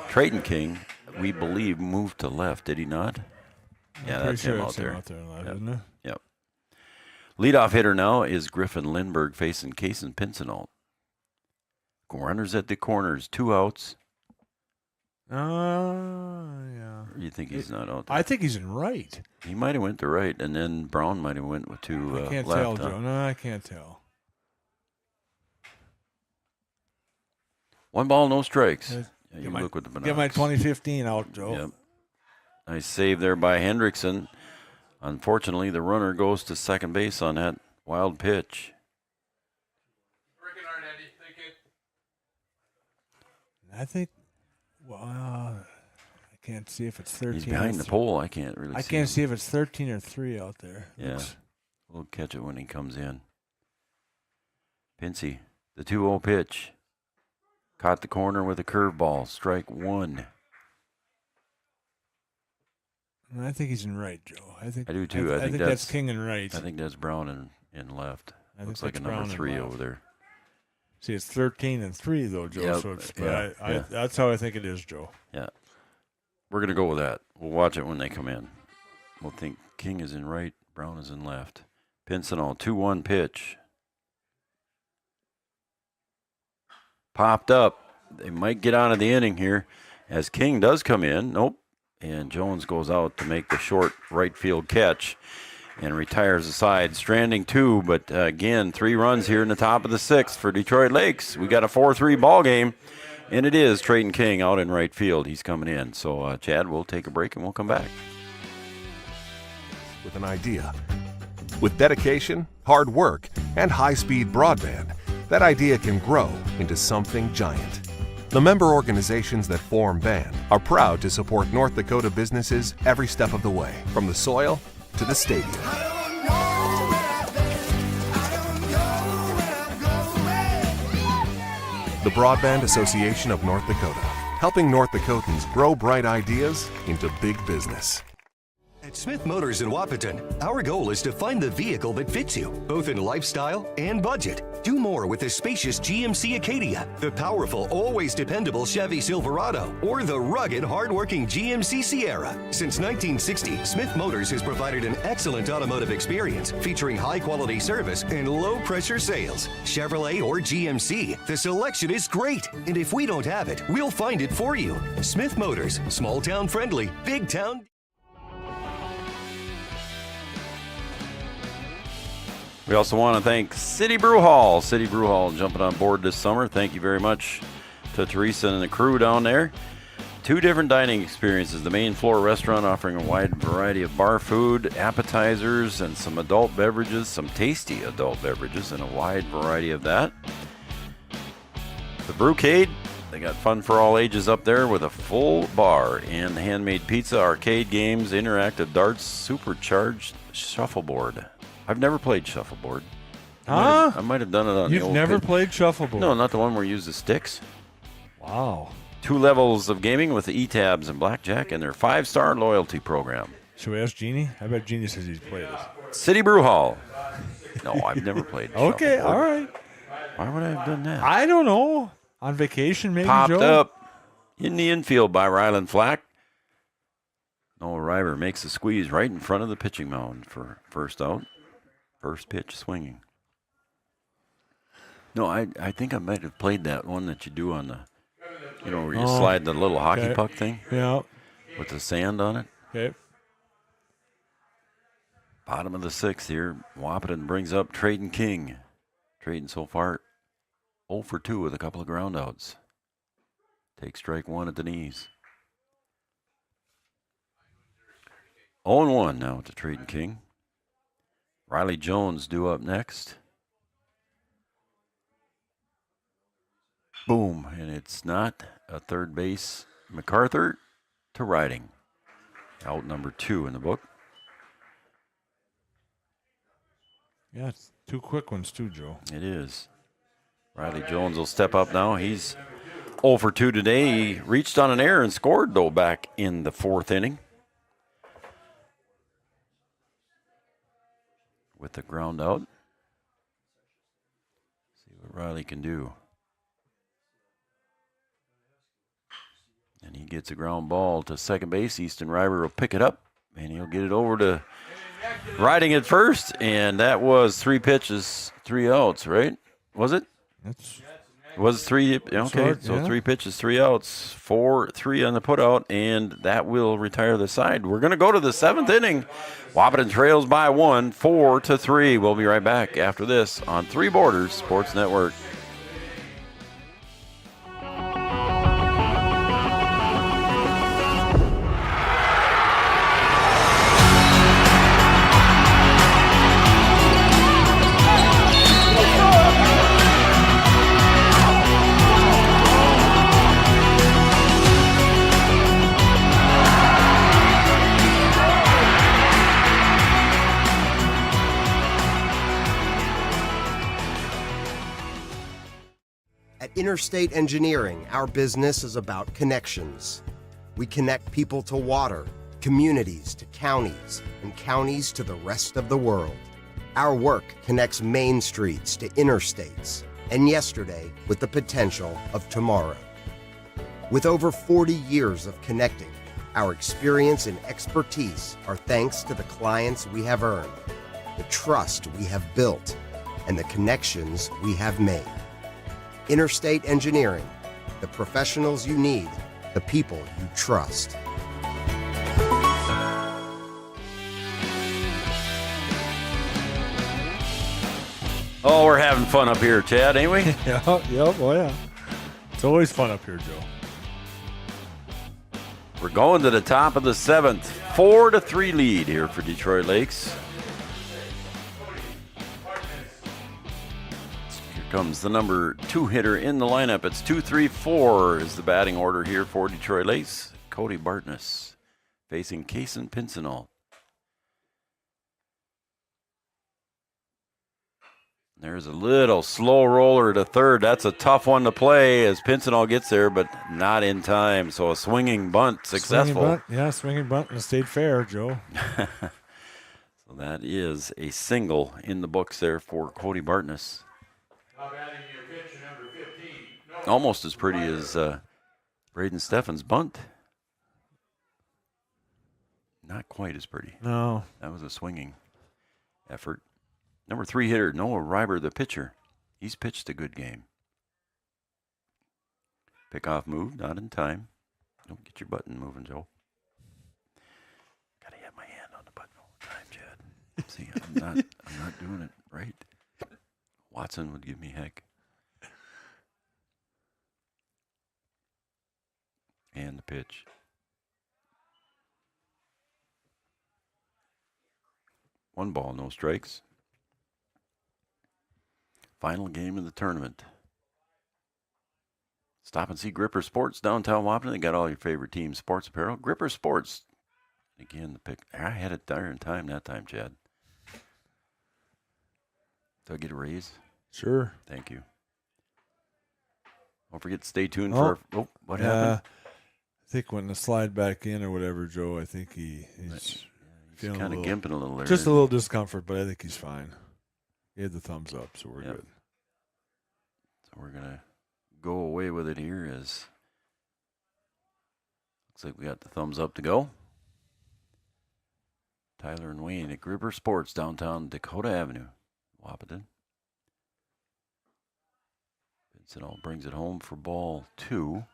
Trayton King, we believe, moved to left, did he not? Yeah, that's him out there. Isn't it? Yep. Leadoff hitter now is Griffin Lindbergh facing Kason Pincinel. Runners at the corners, 2 outs. Yeah. You think he's not out there? I think he's in right. He might have went to right, and then Brown might have went to left. I can't tell, Joe. No, I can't tell. 1 ball, no strikes. Get Look with the binocs. Get my 2015 out, Joe. Yep. Nice save there by Hendrickson. Unfortunately, the runner goes to second base on that wild pitch. I think, well, I can't see if it's 13. He's behind the pole. I can't really see. I can't see if it's 13 or 3 out there. Yeah. We'll catch it when he comes in. Pincy, the 2-0 pitch. Caught the corner with a curveball. Strike 1. I think he's in right, Joe. I do too. I think that's King and right. I think that's Brown in left. Looks like a number 3 over there. See, it's 13 and 3 though, Joe. Yep. So it's, Yeah. that's how I think it is, Joe. Yeah. We're going to go with that. We'll watch it when they come in. We'll think King is in right, Brown is in left. Pincinel, 2-1 pitch. Popped up. They might get out of the inning here as King does come in. Nope. And Jones goes out to make the short right field catch and retires aside. Stranding 2, but again, 3 runs here in the top of the 6th for Detroit Lakes. We got a 4-3 ball game, and it is Trayton King out in right field. He's coming in. So, Chad, we'll take a break and we'll come back. With an idea. With dedication, hard work, and high-speed broadband, that idea can grow into something giant. The member organizations that form BAND are proud to support North Dakota businesses every step of the way, from the soil to the stadium. The Broadband Association of North Dakota, helping North Dakotans grow bright ideas into big business. At Smith Motors in Wahpeton, our goal is to find the vehicle that fits you, both in lifestyle and budget. Do more with the spacious GMC Acadia, the powerful, always dependable Chevy Silverado, or the rugged, hardworking GMC Sierra. Since 1960, Smith Motors has provided an excellent automotive experience, featuring high-quality service and low-pressure sales. Chevrolet or GMC, the selection is great, and if we don't have it, we'll find it for you. Smith Motors, small-town friendly, big-town. We also want to thank City Brew Hall. City Brew Hall jumping on board this summer. Thank you very much to Teresa and the crew down there. 2 different dining experiences. The main floor restaurant offering a wide variety of bar food, appetizers, and some adult beverages, some tasty adult beverages, and a wide variety of that. The Brewcade, they got fun for all ages up there with a full bar and handmade pizza, arcade games, interactive darts, supercharged shuffleboard. I've never played shuffleboard. I might have done it on the old You've never played shuffleboard? No, not the one where you use the sticks. Wow. 2 levels of gaming with the E-tabs and blackjack and their 5-star loyalty program. Should we ask Jeannie? I bet Jeannie says he's played it. City Brew Hall. No, I've never played Okay, shuffleboard. all right. Why would I have done that? I don't know. On vacation, maybe, Popped Joe? up in the infield by Ryland Flack. Noah Ryber makes a squeeze right in front of the pitching mound for first out. First pitch swinging. No, I think I might have played that one that you do on the, where you slide the little hockey puck thing. Yeah. With the sand on it. Okay. Bottom of the 6th here. Wahpeton brings up Trayton King. Trayton so far 0 for 2 with a couple of groundouts. Takes strike 1 at the knees. 0-1 now to Trayton King. Riley Jones due up next. Boom, and it's not a third base. MacArthur to Riding. Out number 2 in the book. Yeah, it's 2 quick ones too, Joe. It is. Riley Jones will step up now. He's 0 for 2 today. He reached on an error and scored, though, back in the 4th inning. With the ground out. See what Riley can do. And he gets a ground ball to second base. Easton Riber will pick it up, and he'll get it over to riding at first. And that was 3 pitches, 3 outs, right? Was it? It was 3. Okay, Short, so yeah. 3 pitches, 3 outs, 4-3 on the putout, and that will retire the side. We're going to go to the 7th inning. Wahpeton trails by 1, 4-3. We'll be right back after this on Three Borders Sports Network. At Interstate Engineering, our business is about connections. We connect people to water, communities to counties, and counties to the rest of the world. Our work connects main streets to interstates, and yesterday with the potential of tomorrow. With over 40 years of connecting, our experience and expertise are thanks to the clients we have earned, the trust we have built, and the connections we have made. Interstate Engineering, the professionals you need, the people you trust. Oh, we're having fun up here, Chad, ain't we? Yep, oh yeah. It's always fun up here, Joe. We're going to the top of the 7th. 4-3 lead here for Detroit Lakes. Here comes the number 2 hitter in the lineup. It's 2-3-4 is the batting order here for Detroit Lakes. Cody Bartness facing Kaysen Pincinel. There's a little slow roller to third. That's a tough one to play as Pincinel gets there, but not in time. So a swinging bunt successful. Swinging bunt, yeah, swinging bunt and stayed fair, Joe. So that is a single in the books there for Cody Bartness. Almost as pretty as Braden Steffen's bunt. Not quite as pretty. No. That was a swinging effort. Number 3 hitter, Noah Reiber, the pitcher. He's pitched a good game. Pickoff move, not in time. Don't get your button moving, Joe. Gotta have my hand on the button all the time, Chad. See, I'm not doing it right. Watson would give me heck. And the pitch. One ball, no strikes. Final game of the tournament. Stop and see Gripper Sports downtown Wahpeton. They got all your favorite team sports apparel. Gripper Sports. Again, the pick. I had it there in time that time, Chad. Did I get a raise? Sure. Thank you. Don't forget to stay tuned for. Oh, what happened? I think when the slide back in or whatever, Joe, I think he's feeling kind of gimping a little there. Just a little discomfort, but I think he's fine. He had the thumbs up, so we're good. So we're going to go away with it here as looks like we got the thumbs up to go. Tyler and Wayne at Gripper Sports, downtown Dakota Avenue, Wahpeton. Vincent brings it home for ball 2.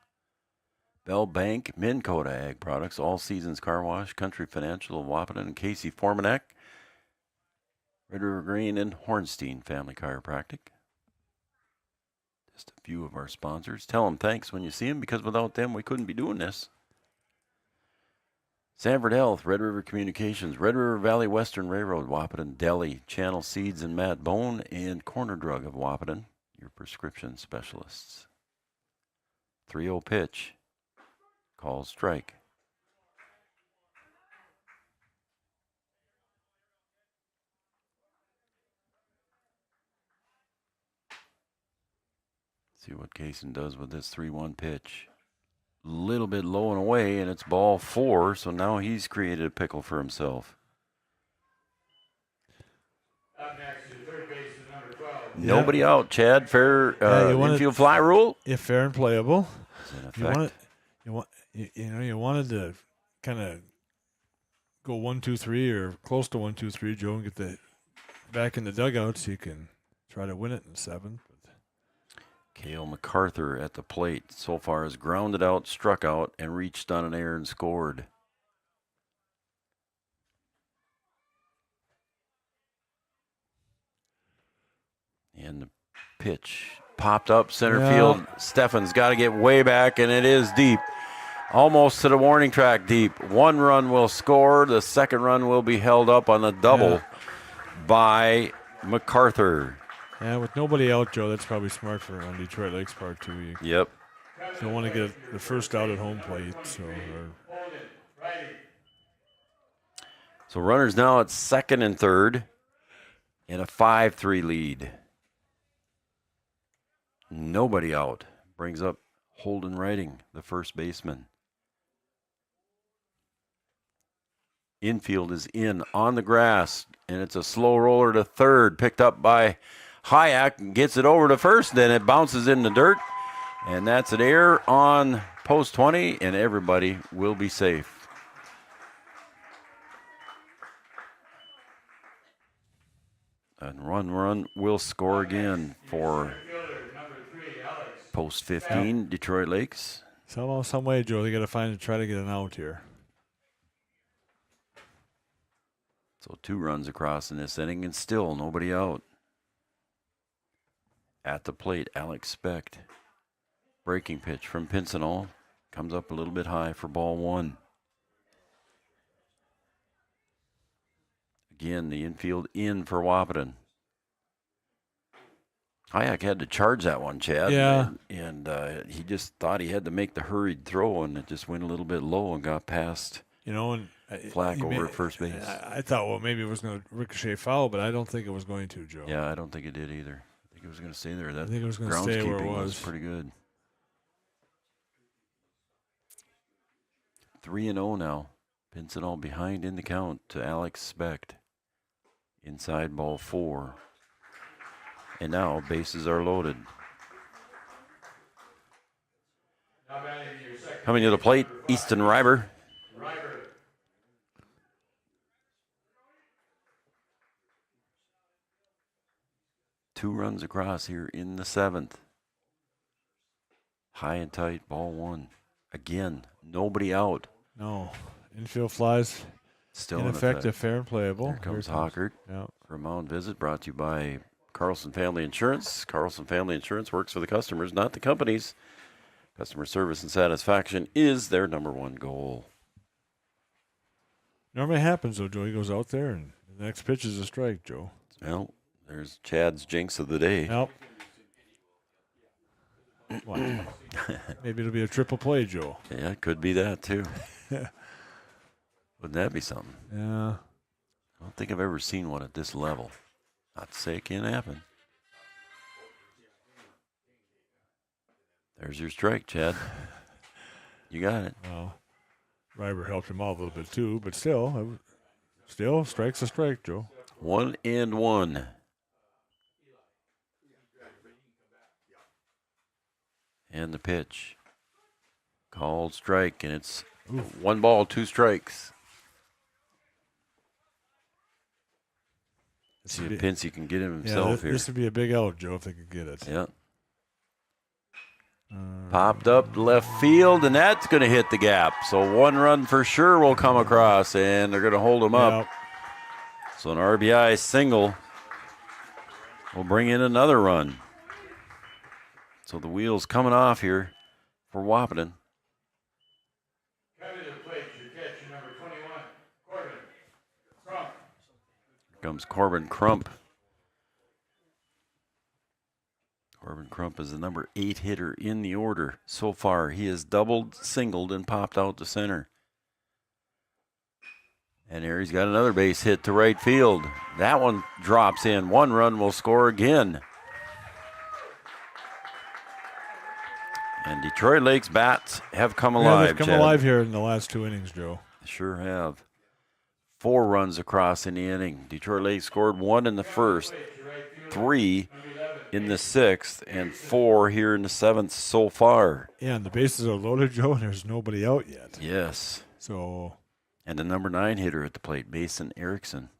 Bell Bank, Minn Kota Ag Products, All Seasons Car Wash, Country Financial of Wahpeton, and Casey Formanek. Red River Grain and Hornstein Family Chiropractic. Just a few of our sponsors. Tell them thanks when you see them, because without them, we couldn't be doing this. Sanford Health, Red River Communications, Red River Valley Western Railroad, Wahpeton Deli, Channel Seeds and Matt Bone, and Corner Drug of Wahpeton, your prescription specialists. 3-0 pitch. Call strike. See what Kaysen does with this 3-1 pitch. Little bit low and away, and it's ball 4, so now he's created a pickle for himself. Up next to third baseman number 12. Nobody out, Chad. Fair infield fly rule? Yeah, fair and playable. Is in effect. You wanted to kind of go 1-2-3 or close to 1-2-3, Joe, and get the back in the dugout so you can try to win it in 7th. Cale MacArthur at the plate so far has grounded out, struck out, and reached on an air and scored. And the pitch popped up center field. Steffen's got to get way back, and it is deep. Almost to the warning track deep. 1 run will score. The second run will be held up on a double by MacArthur. Yeah, with nobody out, Joe, that's probably smart on Detroit Lakes part too. You don't want to get the first out at home plate. So runners now at second and third in a 5-3 lead. Nobody out. Brings up Holden Writing, the first baseman. Infield is in on the grass, and it's a slow roller to third, picked up by Hayek, gets it over to first, then it bounces in the dirt, and that's an error on post 20, and everybody will be safe. And run will score again for post 15, Detroit Lakes. Somehow, some way, Joe, they got to try to get an out here. So 2 runs across in this inning, and still nobody out. At the plate, Alex Specht. Breaking pitch from Pincinel. Comes up a little bit high for ball 1. Again, the infield in for Wahpeton. Hayek had to charge that one, Chad. Yeah. And he just thought he had to make the hurried throw, and it just went a little bit low and got past Flack over at first base. I thought, well, maybe it was going to ricochet foul, but I don't think it was going to, Joe. Yeah, I don't think it did either. I think it was going to stay there. I think it was going to stay where it was. Pretty good. 3-0 now. Pincinel behind in the count to Alex Specht. Inside ball 4. And now bases are loaded. Coming to the plate, Easton Reiber. 2 runs across here in the 7th. High and tight, ball 1. Again, nobody out. No. Infield flies. Still in effect, fair and playable. Here comes Hawkert for a mound visit, brought to you by Carlson Family Insurance. Carlson Family Insurance works for the customers, not the companies. Customer service and satisfaction is their number 1 goal. Normally happens, though, Joe. He goes out there, and the next pitch is a strike, Joe. Well, there's Chad's jinx of the day. Nope. Maybe it'll be a triple play, Joe. Yeah, it could be that, too. Wouldn't that be something? Yeah. I don't think I've ever seen one at this level. Not to say it can't happen. There's your strike, Chad. You got it. Well, Reiber helped him out a little bit, too, but still, strike's a strike, Joe. 1-1. And the pitch. Called strike, and it's 1 ball, 2 strikes. See if Pincy can get him himself here. This would be a big out, Joe, if they could get it. Yeah. Popped up left field, and that's going to hit the gap. So 1 run for sure will come across, and they're going to hold him up. So an RBI single will bring in another run. So the wheels coming off here for Wahpeton. Coming to the plate, your catcher, number 21, Corbin Crump. Here comes Corbin Crump. Corbin Crump is the number 8 hitter in the order. So far, he has doubled, singled, and popped out to center. And here he's got another base hit to right field. That one drops in. 1 run will score again. And Detroit Lakes bats have come alive. They've come Chad. alive here in the last 2 innings, Joe. Sure have. 4 runs across in the inning. Detroit Lakes scored 1 in the first, 3 in the 6th, and 4 here in the 7th so far. Yeah, and the bases are loaded, Joe, and there's nobody out yet. Yes. So. And the number 9 hitter at the plate, Mason Erickson.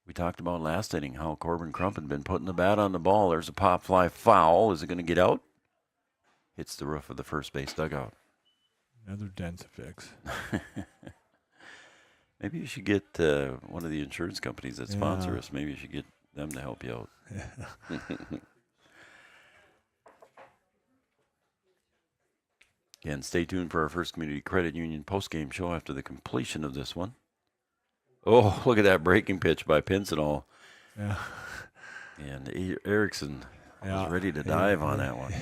We talked about last inning how Corbin Crump had been putting the bat on the ball. There's a pop fly foul. Is it going to get out? Hits the roof of the first base dugout. Another Densifix. Maybe you should get one of the insurance companies that sponsor us. Maybe you should get them to help you out. Yeah. Again, stay tuned for our First Community Credit Union postgame show after the completion of this one. Oh, look at that breaking pitch by Pincenol. Yeah. And Erickson was ready to dive on that one.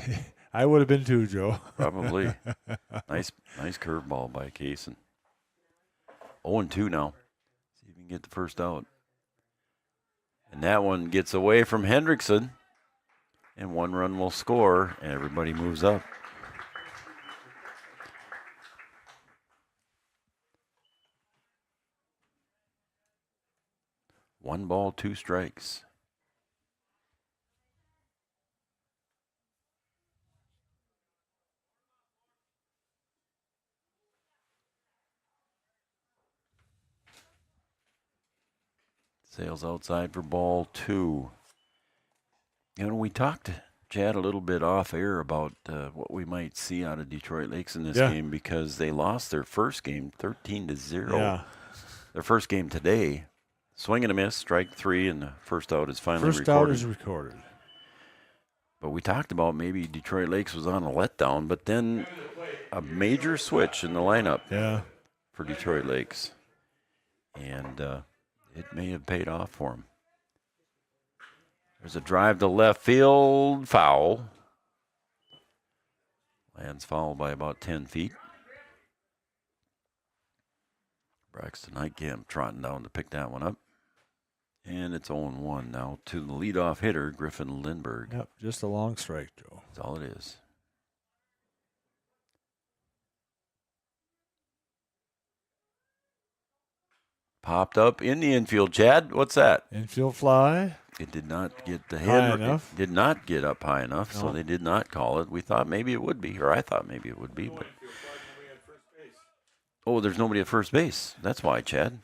I would have been too, Joe. Probably. Nice curveball by Kaysen. 0-2 now. See if we can get the first out. And that one gets away from Hendrickson. And 1 run will score. And everybody moves up. One ball, 2 strikes. Sails outside for ball 2. You know, we talked, Chad, a little bit off air about what we might see out of Detroit Lakes in this game because they lost their first game 13-0. Yeah. Their first game today, swing and a miss, strike 3, and the first out is finally recorded. First out is recorded. But we talked about maybe Detroit Lakes was on a letdown, but then a major switch in the lineup for Detroit Lakes. And it may have paid off for him. There's a drive to left field, foul. Lands foul by about 10 feet. Braxton Heitkamp trotting down to pick that one up. And it's 0-1 now to the leadoff hitter, Griffin Lindbergh. Yep, just a long strike, Joe. That's all it is. Popped up in the infield, Chad. What's that? Infield fly. It did not get the high head. enough. It did not get up high enough, No. so they did not call it. We thought maybe it would be, or I thought maybe it would be. But oh, there's nobody at first base. That's why, Chad.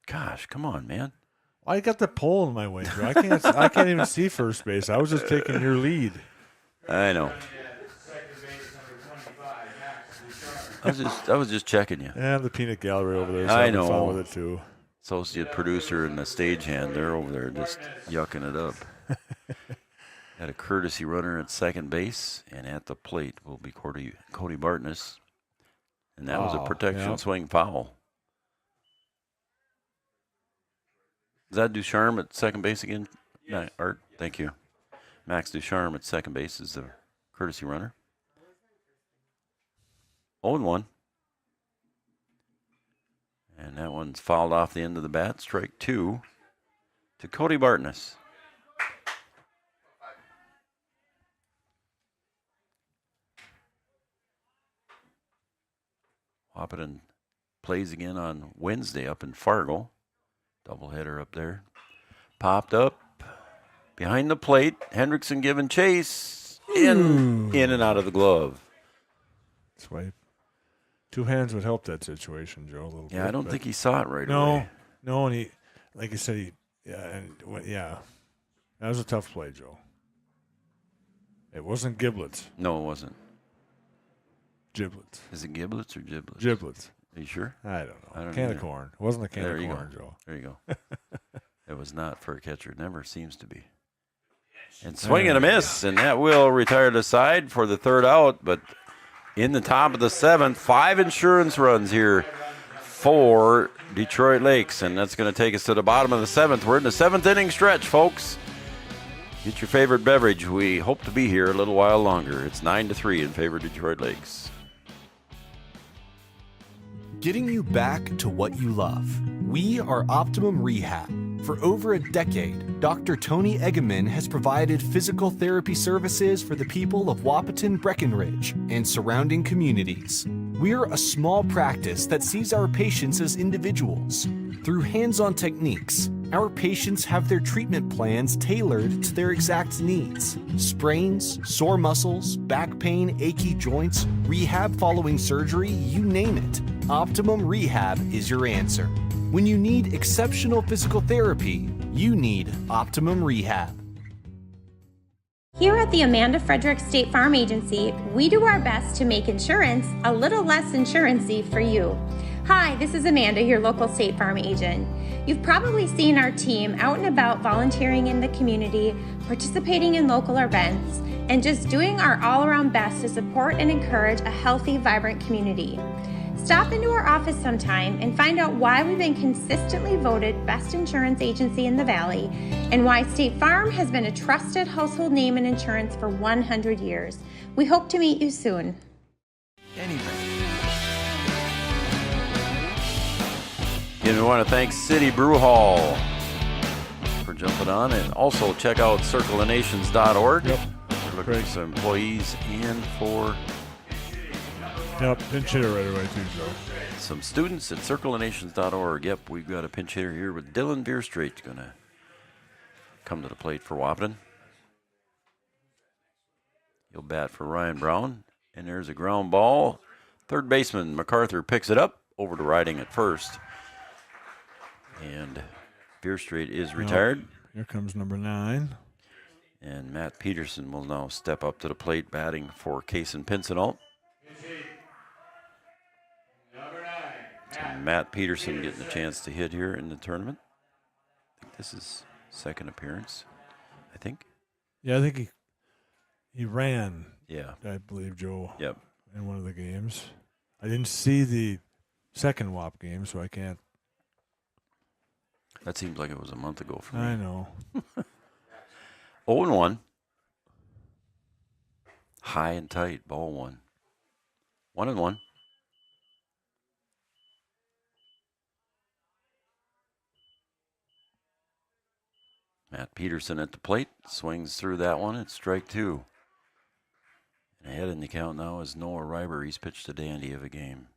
Gosh, come on, man. I got the pole in my way, Joe. I can't even see first base. I was just taking your lead. I know. I was just checking you. And the peanut gallery over there. So I know. Fun with it too. Associate producer and the stagehand, they're over there just yucking it up. Got a courtesy runner at second base, and at the plate will be Cody Bartness. And that was a protection swing foul. Is that Ducharme at second base again? No, Art, thank you. Max Ducharme at second base is the courtesy runner. 0-1. And that one's fouled off the end of the bat. Strike 2 to Cody Bartness. Wahpeton plays again on Wednesday up in Fargo. Doubleheader up there. Popped up behind the plate. Hendrickson giving chase. In and out of the glove. Swipe. 2 hands would help that situation, Joe, a little bit. Yeah, I don't think he saw it right away. No, and he, like you said, that was a tough play, Joe. It wasn't giblets. No, it wasn't. Giblets. Is it giblets or giblets? Giblets. Are you sure? I don't know. I don't can either. of corn. It wasn't a can There of you corn, go. Joe. There you go. It was not for a catcher. It never seems to be. And swing and a miss, and that will retire the side for the third out. But in the top of the 7th, 5 insurance runs here for Detroit Lakes, and that's going to take us to the bottom of the 7th. We're in the 7th inning stretch, folks. Get your favorite beverage. We hope to be here a little while longer. It's 9-3 in favor of Detroit Lakes. Getting you back to what you love. We are Optimum Rehab. For over a decade, Dr. Tony Egeman has provided physical therapy services for the people of Wahpeton, Breckenridge, and surrounding communities. We're a small practice that sees our patients as individuals. Through hands-on techniques, our patients have their treatment plans tailored to their exact needs. Sprains, sore muscles, back pain, achy joints, rehab following surgery, you name it. Optimum Rehab is your answer. When you need exceptional physical therapy, you need Optimum Rehab. Here at the Amanda Frederick State Farm Agency, we do our best to make insurance a little less insurance-y for you. Hi, this is Amanda, your local State Farm agent. You've probably seen our team out and about volunteering in the community, participating in local events, and just doing our all-around best to support and encourage a healthy, vibrant community. Stop into our office sometime and find out why we've been consistently voted best insurance agency in the Valley and why State Farm has been a trusted household name in insurance for 100 years. We hope to meet you soon. And we want to thank City Brew Hall for jumping on, and also check out circleofnations.org. Yep. We're looking for some employees and for pinch hitter right away too, Joe. Some students at circleofnations.org. Yep, we've got a pinch hitter here with Dylan Bierstreit going to come to the plate for Wahpeton. He'll bat for Ryan Brown, and there's a ground ball. Third baseman MacArthur picks it up over to Riding at first. And Bierstreit is retired. Here comes number 9. And Matt Peterson will now step up to the plate, batting for Kaysen Pincinel. So Matt Peterson getting a chance to hit here in the tournament. I think this is second appearance, I think. Yeah, I think he ran. Yeah. I believe, Joe. Yep. In one of the games. I didn't see the second WAP game, so I can't. That seems like it was a month ago for me. I know. 0-1. High and tight, ball one. 1-1. Matt Peterson at the plate, swings through that one. It's strike 2. And ahead in the count now is Noah Reiber. He's pitched a dandy of a game.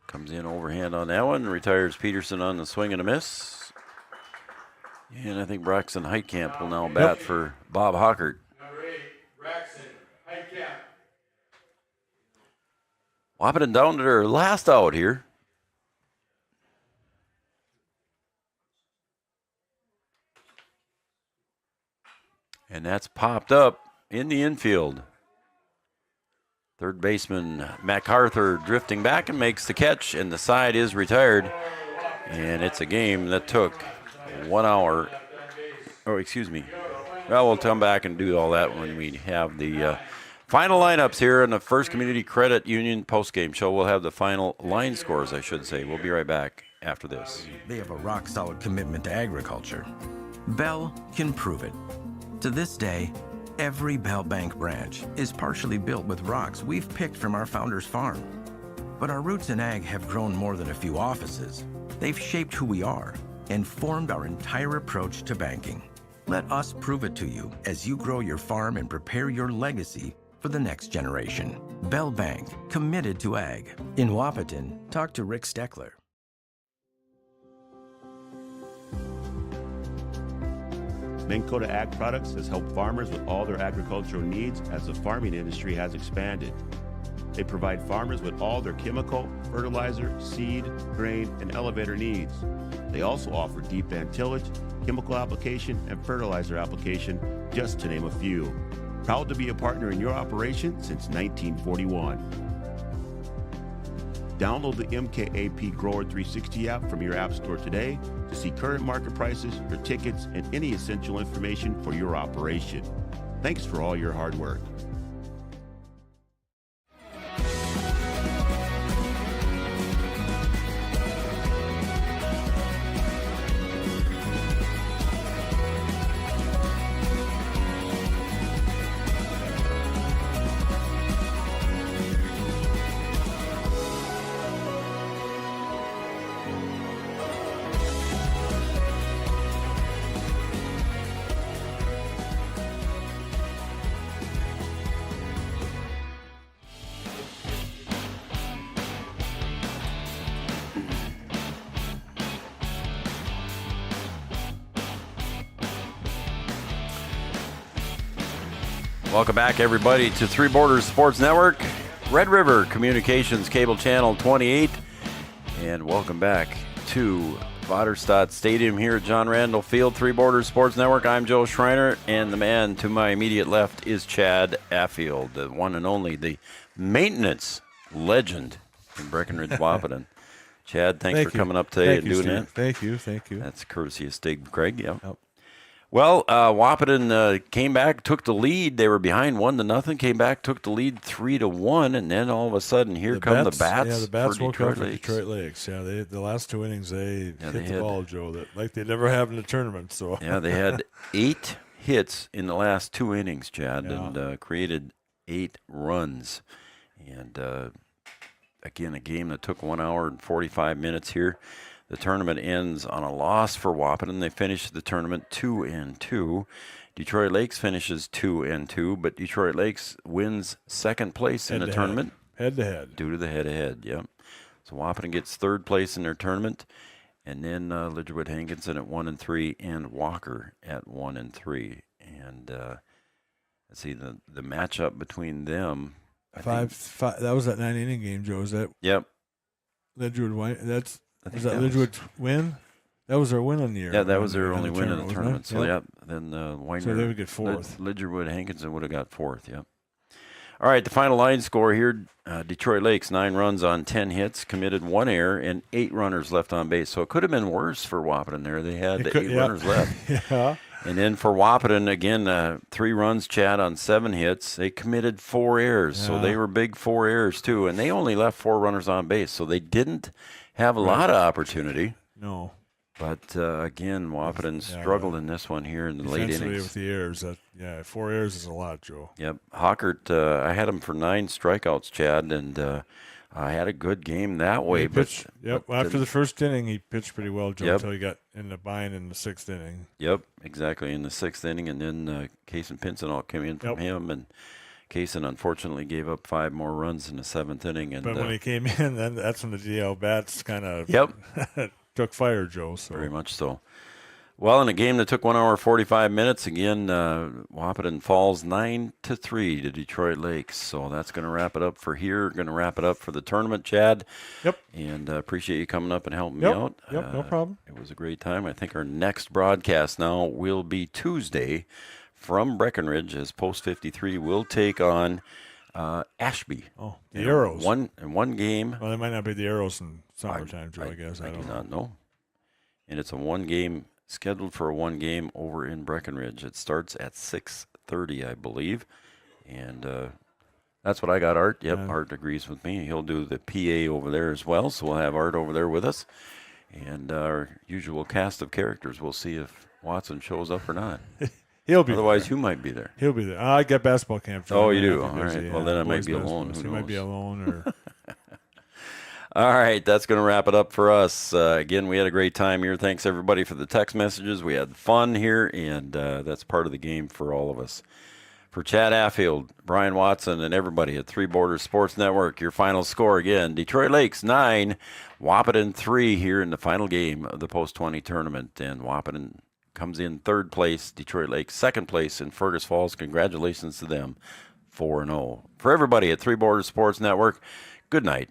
Comes in overhand on that one. Retires Peterson on the swing and a miss. And I think Braxton Heitkamp will now bat for Bob Hockert. Number 8, Braxton Heitkamp. Wahpeton down to their last out here. And that's popped up in the infield. Third baseman MacArthur drifting back and makes the catch, and the side is retired. And it's a game that took 1 hour. Oh, excuse me. Well, we'll come back and do all that when we have the final lineups here in the First Community Credit Union postgame show. We'll have the final line scores, I should say. We'll be right back after this. They have a rock-solid commitment to agriculture. Bell can prove it. To this day, every Bell Bank branch is partially built with rocks we've picked from our founder's farm. But our roots in ag have grown more than a few offices. They've shaped who we are and formed our entire approach to banking. Let us prove it to you as you grow your farm and prepare your legacy for the next generation. Bell Bank, committed to ag. In Wahpeton, talk to Rick Steckler. Dakota Ag Products has helped farmers with all their agricultural needs as the farming industry has expanded. They provide farmers with all their chemical, fertilizer, seed, grain, and elevator needs. They also offer deep band tillage, chemical application, and fertilizer application, just to name a few. Proud to be a partner in your operation since 1941. Download the MKAP Grower 360 app from your app store today to see current market prices, your tickets, and any essential information for your operation. Thanks for all your hard work. Welcome back, everybody, to Three Borders Sports Network, Red River Communications Cable Channel 28. And welcome back to Vaderstad Stadium here at John Randall Field, Three Borders Sports Network. I'm Joe Schreiner, and the man to my immediate left is Chad Affield, the one and only, the maintenance legend in Breckenridge, Wahpeton. Chad, thanks for coming up today and doing that. Thank you. That's courtesy of Stig Craig, yeah. Yep. Well, Wahpeton came back, took the lead. They were behind 1-0, came back, took the lead 3-1, and then all of a sudden, here come the Bats. Yeah, the Bats for woke up for Lakes. Detroit Lakes. Yeah, the last two innings, they hit they the ball, Joe, like they never have in the tournament. So yeah, they had 8 hits in the last 2 innings, Chad, and created 8 runs. And again, a game that took 1 hour and 45 minutes here. The tournament ends on a loss for Wahpeton. They finish the tournament 2-2. Detroit Lakes finishes 2-2, but Detroit Lakes wins second place in the tournament. Head-to-head. Due to the head-to-head, yep. So Wahpeton gets third place in their tournament, and then Lidgerwood Hankinson at 1-3 and Walker at 1-3. And let's see, the matchup between them. Five. That was that 9-inning game, Joe. Is that? Yep. Lidgerwood. Was that Lidgerwood's win? That was their win on the year. Yeah, that was their only win in the tournament. So, then Weiner. So they would get fourth. Lidgerwood Hankinson would have got fourth, yep. All right, the final line score here, Detroit Lakes, 9 runs on 10 hits, committed 1 error, and 8 runners left on base. So it could have been worse for Wahpeton there. They had 8 runners left. Yeah. And then for Wahpeton, again, 3 runs, Chad, on 7 hits. They committed 4 errors, so they were big 4 errors too. And they only left 4 runners on base, so they didn't have a lot of opportunity. No. But, again, Wahpeton struggled in this one here in the late innings. With the errors. 4 errors is a lot, Joe. Yep. Hawkert, I had him for 9 strikeouts, Chad, and I had a good game that way. Pitched, after the first inning, he pitched pretty well, Joe, until he got in the bind in the 6th inning. Yep, exactly, in the 6th inning. And then Kaysen Pincenot came in from him, and Kaysen unfortunately gave up 5 more runs in the 7th inning. And, but when he came in, then that's when the DL bats kind of took fire, Joe. So. Very much so. Well, in a game that took 1 hour 45 minutes, again, Wahpeton falls 9-3 to Detroit Lakes. So that's going to wrap it up for here. Going to wrap it up for the tournament, Chad. Yep. And appreciate you coming up and helping me out. Yep, no problem. It was a great time. I think our next broadcast now will be Tuesday from Breckenridge, as Post 53 will take on Ashby. Oh, the Arrows. One game. Well, they might not be the Arrows in summertime, Joe, I guess. I do not know. And it's a 1 game. Scheduled for a 1 game over in Breckenridge. It starts at 6:30, I believe. And that's what I got, Art. Yep, Art agrees with me. He'll do the PA over there as well, so we'll have Art over there with us. And our usual cast of characters. We'll see if Watson shows up or not. He'll be Otherwise, there. you might be there. He'll be there. I got basketball camp. Oh, you do? All right. Well, then I might be alone. He might be alone or... All right, that's going to wrap it up for us. Again, we had a great time here. Thanks, everybody, for the text messages. We had fun here, and that's part of the game for all of us. For Chad Affield, Brian Watson, and everybody at Three Borders Sports Network, your final score again, Detroit Lakes 9, Wahpeton 3 here in the final game of the Post-20 tournament. And Wahpeton comes in 3rd place, Detroit Lakes 2nd place in Fergus Falls. Congratulations to them, 4-0. For everybody at Three Borders Sports Network, good night.